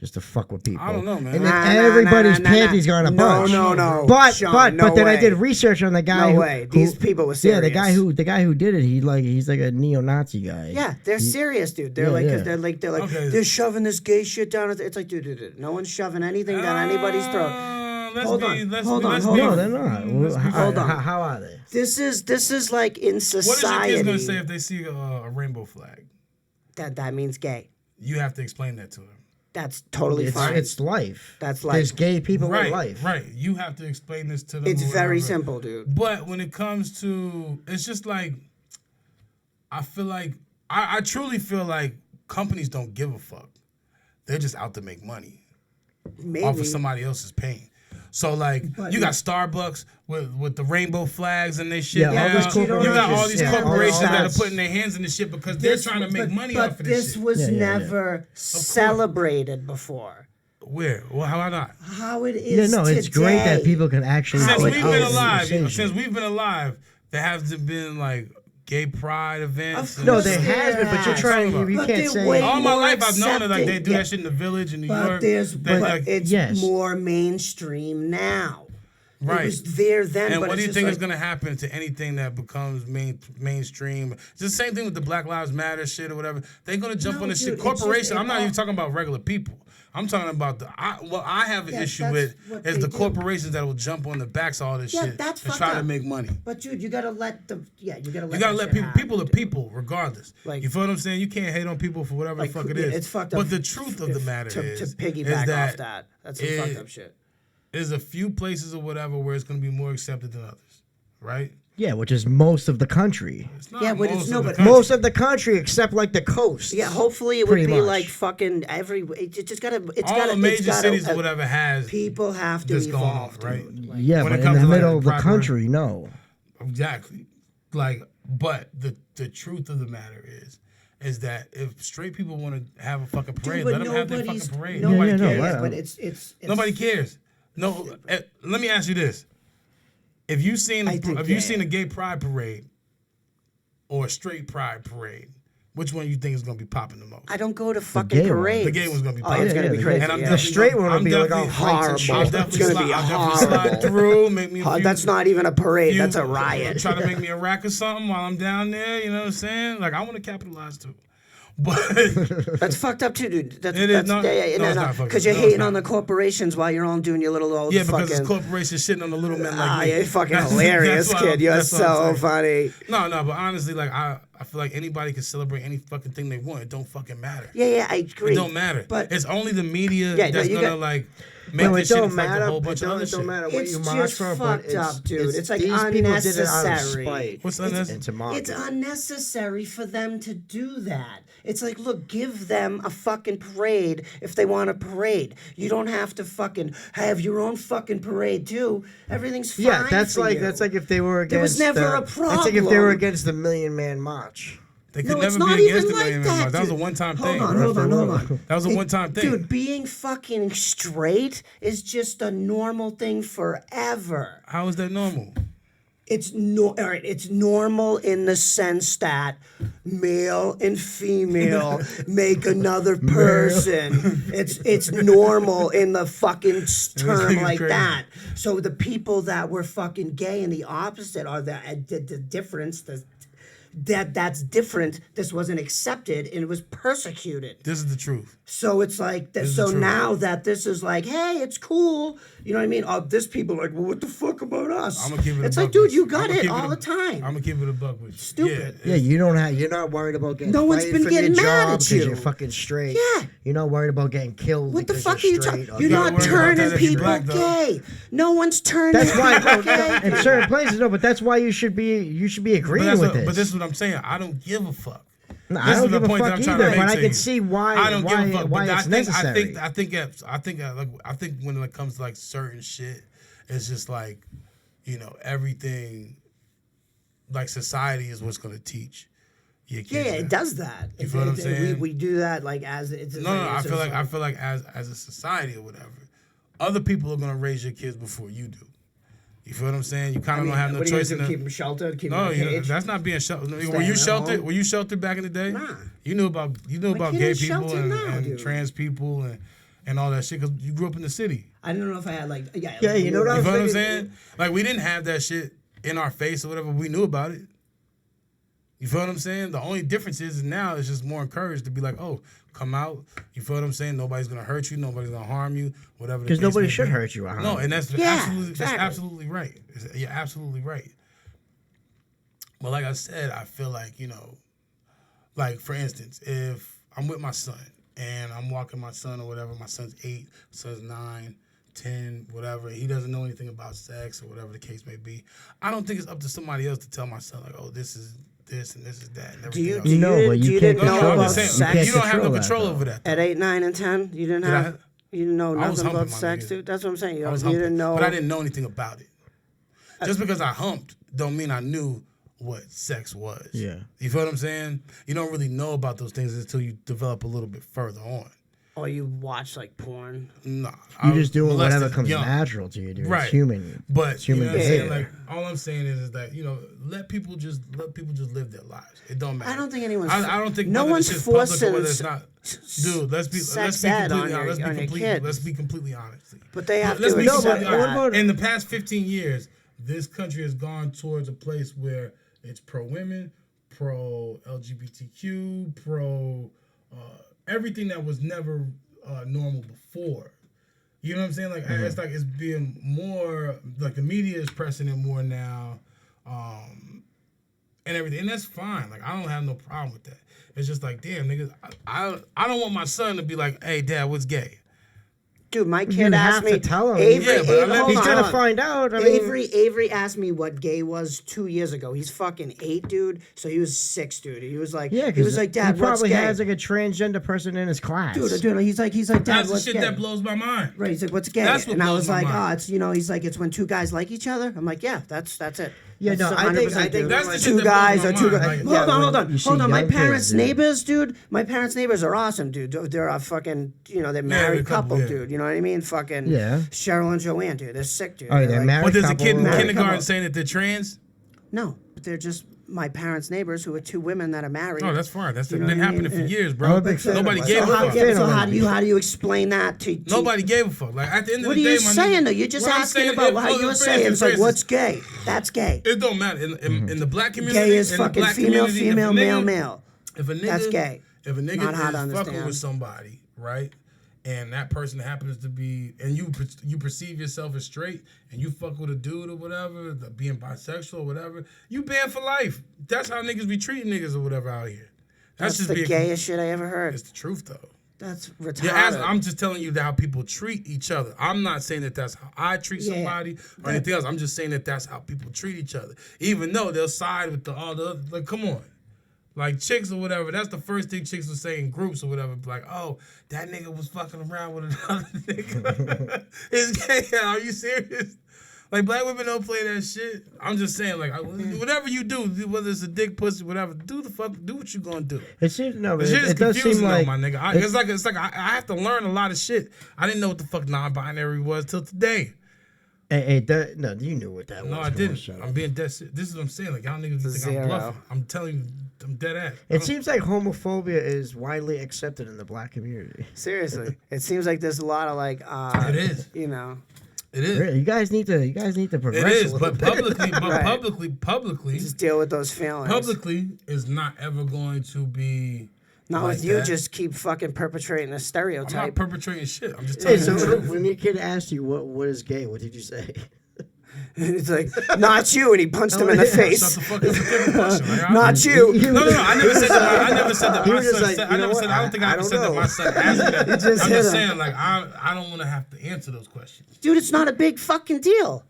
just to fuck with people.
I don't know, man.
And then
Nah,
everybody's
nah,
panties got a
no,
bunch.
no.
But
Shawn, no
then I
way.
did research on the guy.
No
who,
way.
who-
These people were
Yeah, the
serious.
guy who did it. He's like a neo-Nazi guy.
Yeah, they're serious, dude. They're
Yeah,
like,
yeah.
cause they're like,
Okay.
they're shoving this gay shit down. It's like, dude, no one's shoving anything down anybody's throat. Hold on, hold on.
No, they're not.
Let's be
Hold on.
How are they?
This is like in
What is your
society.
kids gonna say if they see a rainbow flag?
That means gay.
You have to explain that to them.
That's totally fine.
It's life.
That's life.
There's gay people
Right,
in life.
right. You have to explain this to them.
It's
or
very
whatever.
simple, dude.
But when it comes to, it's just like, I feel like, I truly feel like companies don't give a fuck. They're just out to make money
Maybe.
off of somebody else's pain. So like,
But
you got Starbucks with the rainbow flags and they shit.
Yeah, all
now.
those
You got all these
corporations,
corporations
all
that
that.
are putting their hands in this shit because they're trying to make money off of this
this
shit.
was
Yeah, yeah,
never celebrated before.
Where? Well, how not?
How it
Yeah,
is
no, it's great that
today.
people can actually.
Since
put
we've
out
been
the
alive,
conversation.
since we've been alive, there hasn't been like gay pride events.
Of
and
No,
course
there has been, but you're
has.
trying to. You
But
can't
they're
say.
way
all my
more
life I've known that like they do
accepting.
that shit in the village in New
But
York.
there's,
They,
but
like,
it's
yes.
more mainstream now.
right.
It was there then,
And
but
what do
it's
you
just
think
like,
is going to happen to anything that becomes mainstream? It's the same thing with the Black Lives Matter shit or whatever. They're going to jump
No,
on this
dude,
shit.
it's just-
Corporation.
it
I'm not
all-
even talking about regular people. I'm talking about what I have an
Yes,
issue
that's
with
what
is
they
the
do.
corporations that will jump on the backs of all this
Yeah,
shit
that's
and
fucked
try to
up.
make money.
But dude, you gotta let the you gotta let
You gotta
that
let
shit
people.
happen,
People are
dude.
people, regardless.
Like-
You feel what I'm saying? You can't hate on people for whatever
Like,
the fuck it
yeah,
is.
it's fucked up.
But the truth of the matter
to
is
piggyback
that
off that. That's some fucked up shit.
there's a few places or whatever where it's going to be more accepted than others, right?
Yeah, which is most of the country.
It's not
Yeah, but it's
most
no,
of the
but-
country.
Most of the country, except like the coast.
Yeah, hopefully it would
Pretty
be
much.
like fucking every. It just gotta. It's
all
gotta.
the major
it's gotta,
cities or whatever has
People have to
this going on,
evolve,
right?
dude. Like,
Yeah,
When
but
it
in
comes
the
to, like,
middle of the
proper-
country, no.
Exactly. Like, but the truth of the matter is that if straight people want to have a fucking parade,
but
let them have their
nobody's-
fucking parade.
no-
Nobody
Yeah, yeah, no,
cares.
let
yeah,
'em.
but it's
Nobody cares. No. Let me ask you this: If you seen
I think,
if you
yeah.
seen a gay pride parade or a straight pride parade, which one you think is gonna be popping the most?
I don't go to fucking
gay one.
parades.
The gay one's gonna be
Oh,
popping.
it's gonna
Yeah,
be
yeah,
crazy.
And I'm
yeah.
The
definitely
straight
gonna-
one will
I'm
be like
definitely-
all horrible.
I'll
It's
definitely
gonna
slide,
be
I'll definitely slide
horrible.
through, make me. a few-
That's not even a parade.
few-
That's a riot.
Try to make me a rack or something while I'm down there. You know what I'm saying? Like I want to capitalize too, but
That's fucked up too, dude. That's,
It is
that's
not-
yeah,
no, it's not fucked
because
up.
you're
No, it's
hating
not.
on the corporations while you're all doing your little old
yeah, because
fucking.
it's corporations shitting on the little men like
Ah,
me.
you're fucking
That's-
hilarious,
that's why-
kid. You're
that's what I'm
so
saying.
funny.
No, but honestly, like I feel like anybody can celebrate any fucking thing they want. It don't fucking matter.
Yeah, I agree.
It don't matter.
But
It's only the media
Yeah, no,
that's
you
gonna
got-
like make
No, it
this shit
don't
into like
matter.
a whole
It
bunch of other
don't
shit.
matter what
It's
you march
just
for, but
fucked
it's
up, dude. It's like
these people did it out of
unnecessary.
spite.
What's unnecessary?
And to mock
it's
it.
unnecessary for them to do that. It's like, look, give them a fucking parade if they want a parade. You don't have to fucking have your own fucking parade too. Everything's fine.
Yeah, that's
for
like
you.
that's like if they were against.
There was never a
That's like if they were
problem.
against the Million Man March.
They could
No, it's
never
not
be against
even
the
like
Million Man
that,
March. That was a
dude.
one-time
Hold
thing.
on,
bro.
hold on.
That was a one-time thing.
Dude, being fucking straight is just a normal thing forever.
How is that normal?
It's all right. It's normal in the sense that male and female make another person. It's normal in the fucking term
thing is
like
crazy.
that. So the people that were fucking gay and the opposite are the difference. That's different. This wasn't accepted and it was persecuted.
This is the truth.
So it's like that.
This is
So
the truth.
now that this is like, hey, it's cool. You know what I mean? This people are like, well, what the fuck about us?
I'm gonna keep it.
It's
a
like,
buck
dude,
with
you got
I'ma
it
keep
all
a-
the time.
I'm gonna keep it a buck with you.
Stupid.
Yeah, you're not worried about getting
No one's
fired
been
from
getting
your
mad
job
at
because
you.
you're fucking straight.
Yeah.
You're not worried about getting killed.
What the
because
fuck are you
straight
talking?
or
You're
not
not
worried about
turning
that if you're
people
black, though.
gay. No one's turning.
That's why
people gay.
in certain places, no, but that's why you should be agreeing with this.
But this is what I'm saying. I don't give a fuck.
No,
This
I
is
don't
the
give a
point that
fuck
I'm trying
either,
to
but
make
I
to
can
you.
see why
I don't give a fuck.
why
But
it's necessary.
I think when it comes to like certain shit, it's just like, you know, everything. Like society is what's gonna teach your kids.
Yeah,
that.
it does that.
You feel what I'm saying?
We do that like as it's.
No, I feel like as a society or whatever, other people are gonna raise your kids before you do. You feel what I'm saying? You kind of don't have no
what are you
choice
gonna
in
do?
that.
Keep them sheltered. Keep
No,
them in a cage.
that's not being sheltered. Were
Staying
you
at
sheltered?
home?
Were you sheltered back in the day?
Nah.
You knew about
My kid
gay
is
people
sheltered now,
and
dude.
trans people and all that shit because you grew up in the city.
I don't know if I had like
Yeah, you know what I
You
was
feel what I'm
thinking-
saying? Like we didn't have that shit in our face or whatever. We knew about it. You feel what I'm saying? The only difference is now it's just more encouraged to be like, oh, come out. You feel what I'm saying? Nobody's gonna hurt you. Nobody's gonna harm you. Whatever.
Because nobody should hurt you.
No, and that's
Yeah,
absolutely
exactly.
that's absolutely right. You're absolutely right. But like I said, I feel like, you know, like for instance, if I'm with my son and I'm walking my son or whatever. My son's 8, son's 9, 10, whatever. He doesn't know anything about sex or whatever the case may be. I don't think it's up to somebody else to tell my son, like, oh, this is this and this is that. And
Do you?
everything
Do
else.
you?
but
do
you
you
can't
didn't know
control
about
that.
sex
You don't have no
that,
control
though.
over that.
at 8, 9, and 10? You didn't
Did I-
have. You didn't know
I was
nothing about
humping, my
sex,
nigga.
dude. That's what I'm saying. You,
I was
you
humping,
didn't know.
but I didn't know anything about it. Just because I humped don't mean I knew what sex was.
Yeah.
You feel what I'm saying? You don't really know about those things until you develop a little bit further on.
Or you watch like porn.
Nah.
You're just doing
molested
whatever comes
young.
natural to you, dude.
Right.
It's human.
But
It's
you
human
know what I'm saying?
behavior.
Like all I'm saying is that, you know, let people just live their lives. It don't matter.
I don't think anyone's.
I don't think
no
whether
one's
this shit's public or
forcing.
whether it's not. Dude, let's be
sex ed on
completely
your-
honest.
on your kids.
Let's be completely honest.
But they have
Let's
to
be
accept
completely
that.
honest. In the past 15 years, this country has gone towards a place where it's pro women, pro LGBTQ, pro everything that was never normal before. You know what I'm saying? Like it's like it's being more like the media is pressing it more now, and everything, and that's fine. Like I don't have no problem with that. It's just like, damn, niggas, I don't want my son to be like, hey, dad, what's gay?
Dude, my
You
kid asked
have
me.
to tell him.
Avery,
Yeah, but
hold
He's
on,
gonna
hold on.
find out. I mean,
Avery asked me what gay was 2 years ago. He's fucking 8, dude. So he was 6, dude. He was like,
yeah,
he was like, Dad,
he
what's
probably
gay?
has like a transgender person in his class.
Dude, he's like, Dad,
That's the
what's
shit
gay?
that blows my mind.
Right, he's like, what's gay?
That's what
and I
blows
was
my
like,
mind.
oh, it's, you know, he's like, it's when 2 guys like each other. I'm like, yeah, that's it.
Yeah,
That's
no, I think
100%, dude.
that's the shit
2
that
guys
blows
or
my
2
mind.
guys.
Like,
Hold on.
you see
My
young
parents'
kids, dude.
neighbors, dude. My parents' neighbors are awesome, dude. They're a fucking, you know, they're married
they're a couple,
couple,
yeah.
dude. You know what I mean? Fucking
Yeah.
Cheryl and Joanne, dude. They're sick, dude.
Oh, yeah, they're
like,
married.
But there's a
couple,
kid in
like-
kindergarten
couple.
saying that they're trans.
No, but they're just my parents' neighbors who are 2 women that are married.
Oh, that's fine. That's
You know
been
what I
happening
mean?
for years,
I'm
bro.
a big fan
Nobody
of
gave a
myself.
fuck.
Yeah,
How do you explain that to
Nobody gave a fuck. Like at the end of
What
the
are
day,
you
my
saying
nigga,
though? You're just
what I'm
asking
saying
about
is-
how
well,
you're
for
saying it's like
instance,
what's gay? That's gay.
It don't matter in the black community.
Gay is
in the
fucking
black
female,
community,
female,
if a
male,
nigga-
male.
If a nigga,
That's gay.
If a nigga
Not hard to
is fucking
understand.
with somebody, right, and that person happens to be, and you perceive yourself as straight, and you fuck with a dude or whatever, being bisexual or whatever, you banned for life. That's how niggas be treating niggas or whatever out here.
That's
just
the
being,
gayest shit I ever heard.
It's the truth though.
That's retarded.
Yeah, I'm just telling you how people treat each other. I'm not saying that that's how I treat
Yeah.
somebody or anything else. I'm just saying that that's how people treat each other. Even though they'll side with all the other, like, come on. Like chicks or whatever, that's the first thing chicks will say in groups or whatever. Like, oh, that nigga was fucking around with another nigga. It's gay. Are you serious? Like, black women don't play that shit. I'm just saying, like, whatever you do, whether it's a dick, pussy, whatever, do what you gonna do.
It seems no, but
Shit is
it does
confusing
seem like
though, my nigga. It's like I have to learn a lot of shit. I didn't know what the fuck non-binary was till today.
no, you knew what that was.
No, I
Come on,
didn't.
shut up.
I'm being dead. This is what I'm saying. Like, y'all niggas think
Zero.
I'm bluffing. I'm telling you, I'm dead ass.
It seems like homophobia is widely accepted in the black community.
Seriously, it seems like there's a lot of like.
It is.
You know.
It is.
Really, you guys need to progress.
It is.
a little
But
bit.
publicly
Just deal with those feelings.
publicly is not ever going to be.
Not
like
with you.
that.
Just keep fucking perpetrating a
I'm not
stereotype.
perpetrating shit. I'm just
Hey,
telling you
so
the truth.
when your kid asked you what is gay, what did you say?
It's like not you, and he punched him in the
yeah.
Shut
face.
the fuck up. It's a different question. Like,
Not you.
No. I never said that. I never said that.
He
My
was just
son
like,
said.
you
I
know
never
what?
said. I don't think I
I
ever
don't
said that.
know.
My son asked me that.
just
I'm
hit
just
him.
saying, like, I don't want to have to answer those questions.
Dude, it's not a big fucking deal.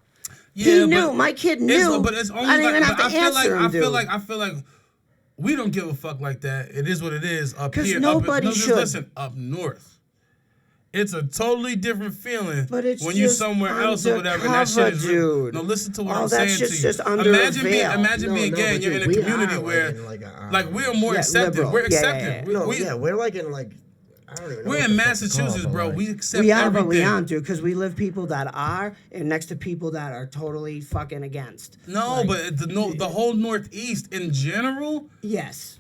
Yeah,
He knew.
but
My kid
it's-
knew.
but it's only
I didn't
like,
even have
but
to answer him,
I
dude.
feel like we don't give a fuck like that. It is what it is up
'Cause
here.
nobody
just
should.
Listen, up north. It's a totally different feeling
But it's
when you're
just
somewhere else or whatever. And that shit is
undercover, dude.
No, listen to what
All
I'm
that
saying
shit's
to you.
just under a veil.
Imagine being
No,
gay
but
and you're in a
dude, we
community
are,
where,
in,
like, we are more
Yeah,
accepted.
liberal.
We're
Yeah, yeah,
accepted.
yeah.
No,
We,
we're like in like I don't even know.
we're
what
in
the fuck it's
Massachusetts,
called, but,
bro.
like,
We accept
We are,
everything.
but we aren't, dude, because we live people that are and next to people that are totally fucking against.
No, but the whole Northeast in general
Yes.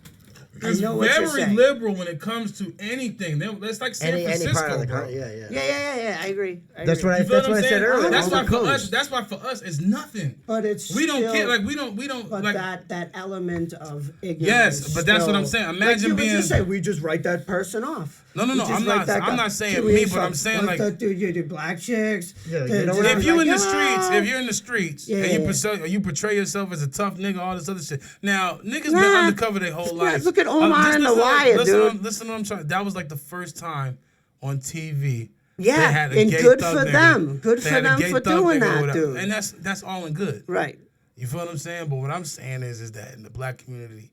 I
is
know what you're
very
saying.
liberal when it comes to anything. That's like San
any
Francisco,
part of the
bro.
country, yeah.
Yeah, I agree.
That's what I
You feel what I'm
said
saying?
earlier.
That's
on
why
the
for us.
coast.
That's why for us it's nothing.
But it's
We don't
still,
care. Like we don't
But
like.
that element of ignorance.
Yes, but that's what I'm
still-
saying.
like
Imagine
you would
being-
just say we just write that person off.
No. I'm not saying me, but I'm saying like,
dude, you do black chicks.
Yeah,
Dude,
you know what
if
I'm
you
like,
in the streets, if you're in the streets
Yeah.
and you portray yourself as a tough nigga, all this other shit. Now niggas been undercover their whole life.
Look at Omar and The Wire, dude.
Listen to what I'm trying. That was like the first time on TV.
Yeah,
they had a
and
gay
good
thug
for
nigga.
them. Good
They
for
had a
them
gay
for
thug
doing
nigga or
that,
whatever.
dude.
And that's all in good.
Right.
You feel what I'm saying? But what I'm saying is that in the black community,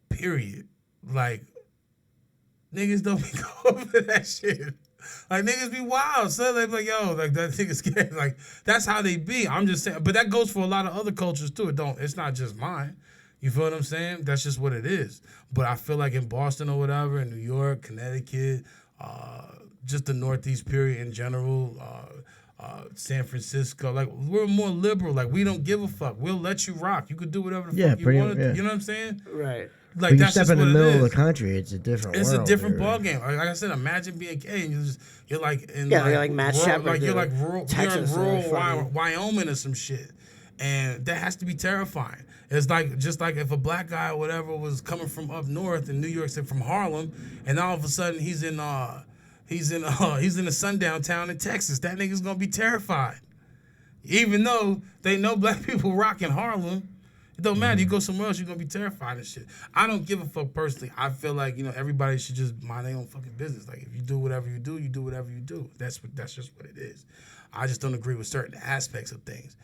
period, like niggas don't be going for that shit. Like niggas be wild, so they be like, yo, like that nigga's scared. Like that's how they be. I'm just saying, but that goes for a lot of other cultures too. It's not just mine. You feel what I'm saying? That's just what it is. But I feel like in Boston or whatever, in New York, Connecticut, just the Northeast period in general, San Francisco, like we're more liberal. Like we don't give a fuck. We'll let you rock. You could do whatever the fuck you want.
Yeah.
You know what I'm saying?
Right.
Like
When you
that's
step
just
in the
what
middle
it
of
is.
the country, it's a different
It's
world.
a different
dude.
ball game. Like I said, imagine being gay and you're like in
Yeah, you're like Matt
rural,
Shepard,
like you're
dude.
like rural,
Texas,
you're in rural
fucking-
Wyoming or some shit, and that has to be terrifying. It's like just like if a black guy or whatever was coming from up north in New York, say from Harlem, and all of a sudden he's in a sundown town in Texas. That nigga's gonna be terrified, even though they know black people rock in Harlem. It don't matter. You go somewhere else, you're gonna be terrified and shit. I don't give a fuck personally. I feel like everybody should just mind their own fucking business. Like if you do whatever you do, you do whatever you do. That's just what it is. I just don't agree with certain aspects of things.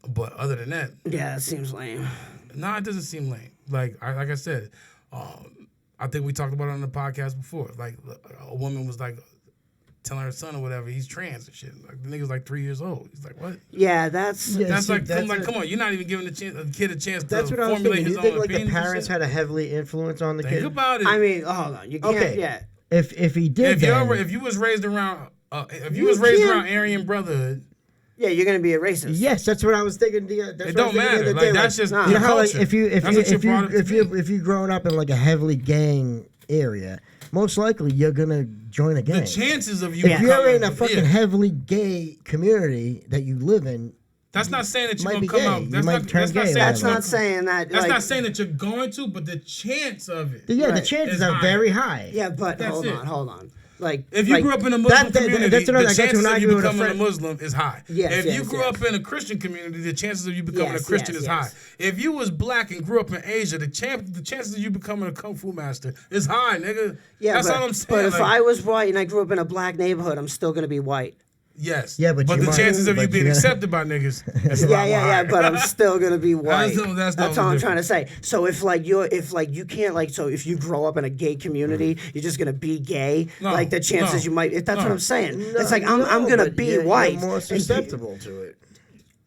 But other than that,
Yeah, it seems lame.
no, it doesn't seem lame. Like I said, I think we talked about it on the podcast before. Like a woman was like telling her son or whatever he's trans and shit. Like the nigga's like 3 years old. He's like, what?
Yeah, that's.
Yeah,
That's
see,
like,
that's
come on, you're not even giving a kid a chance to
That's what I was
formulate
thinking.
his
You
own
think like
opinions
the
and
parents
shit?
had a heavily influence on the
Think
kid?
about it.
I mean, hold on. You can't.
Okay.
Yeah.
If he did,
If you was raised around
can't-
Aryan Brotherhood,
Yeah, you're gonna be a racist.
yes, that's what I was thinking. That's
it
what I
don't
was thinking the
matter.
other
Like
day,
that's just
nah.
the
you know how like
culture.
if you
That's what you're brought up to be.
if you growing up in like a heavily gang area, most likely you're gonna join a gang.
The chances of you
if you're
becoming-
in a fucking heavily gay community that you live in,
that's not saying that you're
might
gonna
be
come
gay.
out.
You
That's
might
not
turn
that's not
gay
saying
or
That's
you're
not saying that.
That's
like,
not saying that you're going to, but the chance of it.
yeah, the
Right.
chances
It's
are
high.
very high.
Yeah, but
That's it.
hold on. Like
If you
like,
grew up in a Muslim community,
that's what I
the
got to an
chances of you
argument with a
becoming a
friend.
Muslim is high.
Yes,
if you
yes,
grew
yes.
up in a Christian community, the chances of you becoming
Yes,
a Christian
yes,
is
yes.
high. If you was black and grew up in Asia, the chances of you becoming a kung fu master is high, nigga.
Yeah,
That's
but,
all I'm saying.
But if
like,
I was white and I grew up in a black neighborhood, I'm still gonna be white.
yes,
Yeah, but you
the
might-
chances of you
but
being
you-
accepted by niggas is a
Yeah,
lot
yeah,
more
yeah.
higher.
But I'm still gonna be white.
That's the
all
only
I'm trying to say. So if you can't so if you grow up in a gay community, you're just gonna be gay.
No,
like the chances
no,
you might. That's
no.
what I'm saying.
No,
it's like I'm gonna
but
be
you're
white.
more
and
susceptible to it.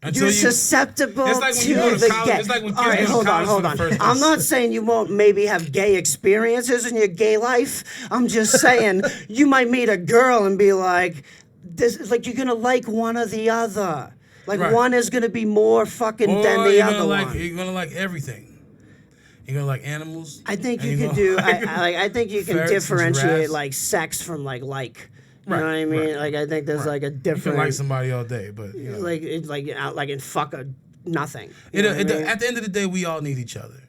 Until
You're
you-
susceptible
It's like when
to
you go to
the
college-
gay.
it's like when
All
kids
right,
go to
hold on,
college
hold
for the
on.
first
I'm
time.
not saying you won't maybe have gay experiences in your gay life. I'm just saying you might meet a girl and be like, this, like you're gonna like one or the other. Like
Right.
one is gonna be more fucking
Or
than the
you're
other
gonna like
one.
you're gonna like everything. You're gonna like animals.
I think
and
you
you're
can
gonna
do. I think you can
ferrets and
differentiate
giraffes.
like sex from like. You
Right,
know what I mean?
right,
Like I think there's like a
You can
different.
like somebody all day, but you know.
like it's like in fuck a nothing. You know what I mean?
At the end of the day, we all need each other.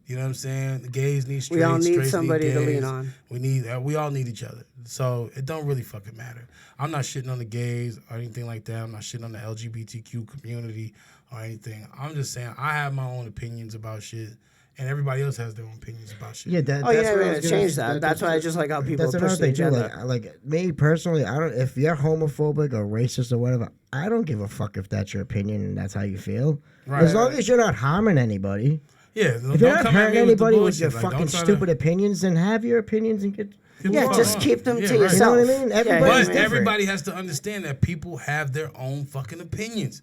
You know what I'm saying? The gays need straights.
We all need
straights
somebody to
gays.
lean on.
We all need each other. So it don't really fucking matter. I'm not shitting on the gays or anything like that. I'm not shitting on the LGBTQ community or anything. I'm just saying I have my own opinions about shit, and everybody else has their own opinions about shit.
Yeah, that,
Oh, you're
that's
never
what I
gonna
was gonna
change
say.
that. That's why I just like how people
That's
are
another
pushing
thing
each
too.
other.
Like me personally, I don't. If you're homophobic or racist or whatever, I don't give a fuck if that's your opinion and that's how you feel.
Right,
As long
right.
as you're not harming anybody.
Yeah,
If you're
don't
not
come at
hurting
me with the
anybody with your
bullshit. Like,
fucking
don't try to-
stupid opinions, then have your opinions and get.
Yeah,
fuck
just
on.
keep them
Yeah,
to
right.
yourself.
You know what I mean?
Yeah,
Everybody's
But
different.
everybody has to understand that people have their own fucking opinions.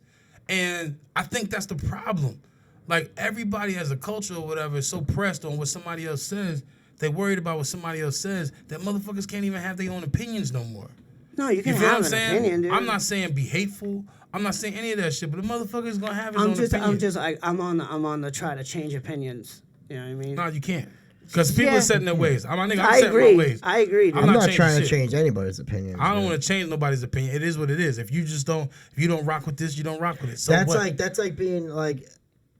And I think that's the problem. Like, everybody has a culture or whatever, so pressed on what somebody else says, they're worried about what somebody else says, that motherfuckers can't even have their own opinions no more.
No, you
You
can
feel what I'm
have an
saying?
opinion, dude.
I'm not saying be hateful. I'm not saying any of that shit, but the motherfucker's gonna have his own opinion.
I'm on the try to change opinions. You know what I mean?
No, you can't. Because people
Yeah.
are setting their ways. I'm
I
setting
agree.
my ways.
I agree. Dude.
I'm
I'm
not
not
changing
trying to
shit.
change anybody's opinion.
I don't want to change nobody's opinion. It is what it is. If you don't rock with this, you don't rock with it. So
That's
what?
like being like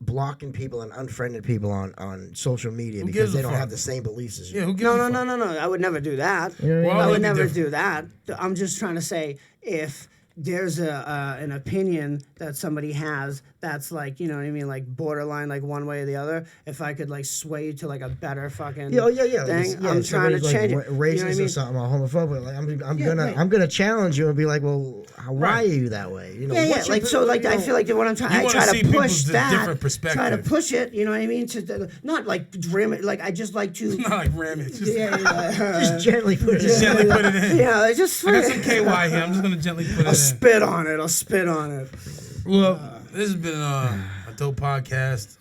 blocking people and unfriending people on social media
gives
because
a
they don't
fuck?
have the same beliefs as you.
Yeah, who gives
No,
a
no,
fuck?
no, no, no. I would never do that.
You know what I mean?
Well,
I would
that'd be
never
different.
do that. I'm just trying to say if there's an opinion that somebody has that's like, you know what I mean, like borderline, like one way or the other. If I could like sway you to like a better fucking
Yeah,
thing,
yeah,
I'm trying to
somebody's,
change
like,
it.
racist
You know what I mean?
or something or homophobic. Like
right.
I'm gonna challenge you and be like, well, why
Right.
are you that way? You know,
Yeah, yeah.
what's your
Like so, like
you
I
know,
feel like what I'm trying,
You
I
wanna
try
see
to push
people's
that,
different
try to
perspective.
push it. You know what I mean? To not like dram it. Like I just like to.
Not like ram it. Just,
just gently put it.
just gently put it in.
Yeah, I just.
I got some KY here. I'm just gonna gently put it
I'll
in.
spit on it. I'll spit on it.
Well, this has been a dope podcast.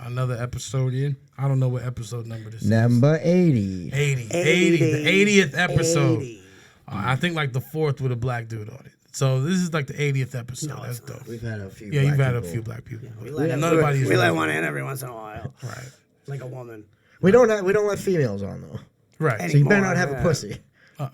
Another episode in. I don't know what episode number this is.
Number 80.
80.
80.
The 80th episode.
80.
I think like the 4th with a black dude on it. So this is like the 80th episode.
No,
That's
it's
dope.
We've had a few.
Yeah, you've
black
had a
people.
few black people.
We let
Nobody's
we let
really-
one in every once in a while,
Right.
like a woman.
We don't let females on though.
Right.
So you better
Anymore,
not have a
yeah.
pussy.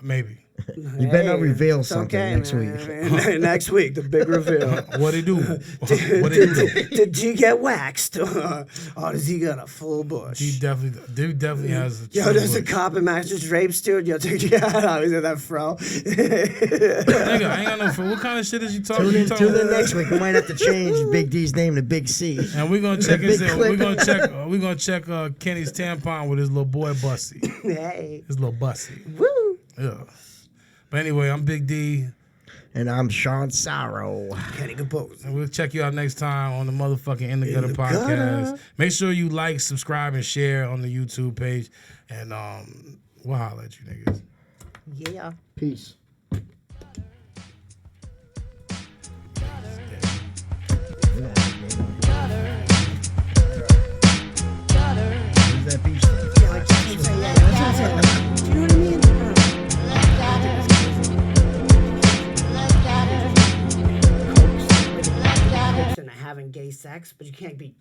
Maybe.
You better not reveal
it's
something
okay,
next
man.
week.
Next week, the big reveal.
What he do? What he do?
Did he get waxed, or does he got a full bush?
He definitely has a
Yo, there's a
bush.
cop in Master Drapes, dude. Yo, take your hat out. He's in that fro.
Nigga, I ain't got no for what kind of shit is you talking about?
Tune in next week. We might have to change Big D's name to Big C.
And we're gonna check his
Big clip.
we're gonna check Kenny's tampon with his little boy Bussy.
Hey,
His little Bussy.
woo.
Yeah. But anyway, I'm Big D.
And I'm Shawn Sarro.
Kenny Capozzi.
And we'll check you out next time on the motherfucking In the Gutter
the
podcast.
Gutter.
Make sure you like, subscribe, and share on the YouTube page. And we'll holler at you niggas.
Yeah.
Peace. Where's that beach thing?
Yeah, like, that's what I'm saying. Yeah, that's what I'm saying. Like, do you know what I mean? And having gay sex, but you can't be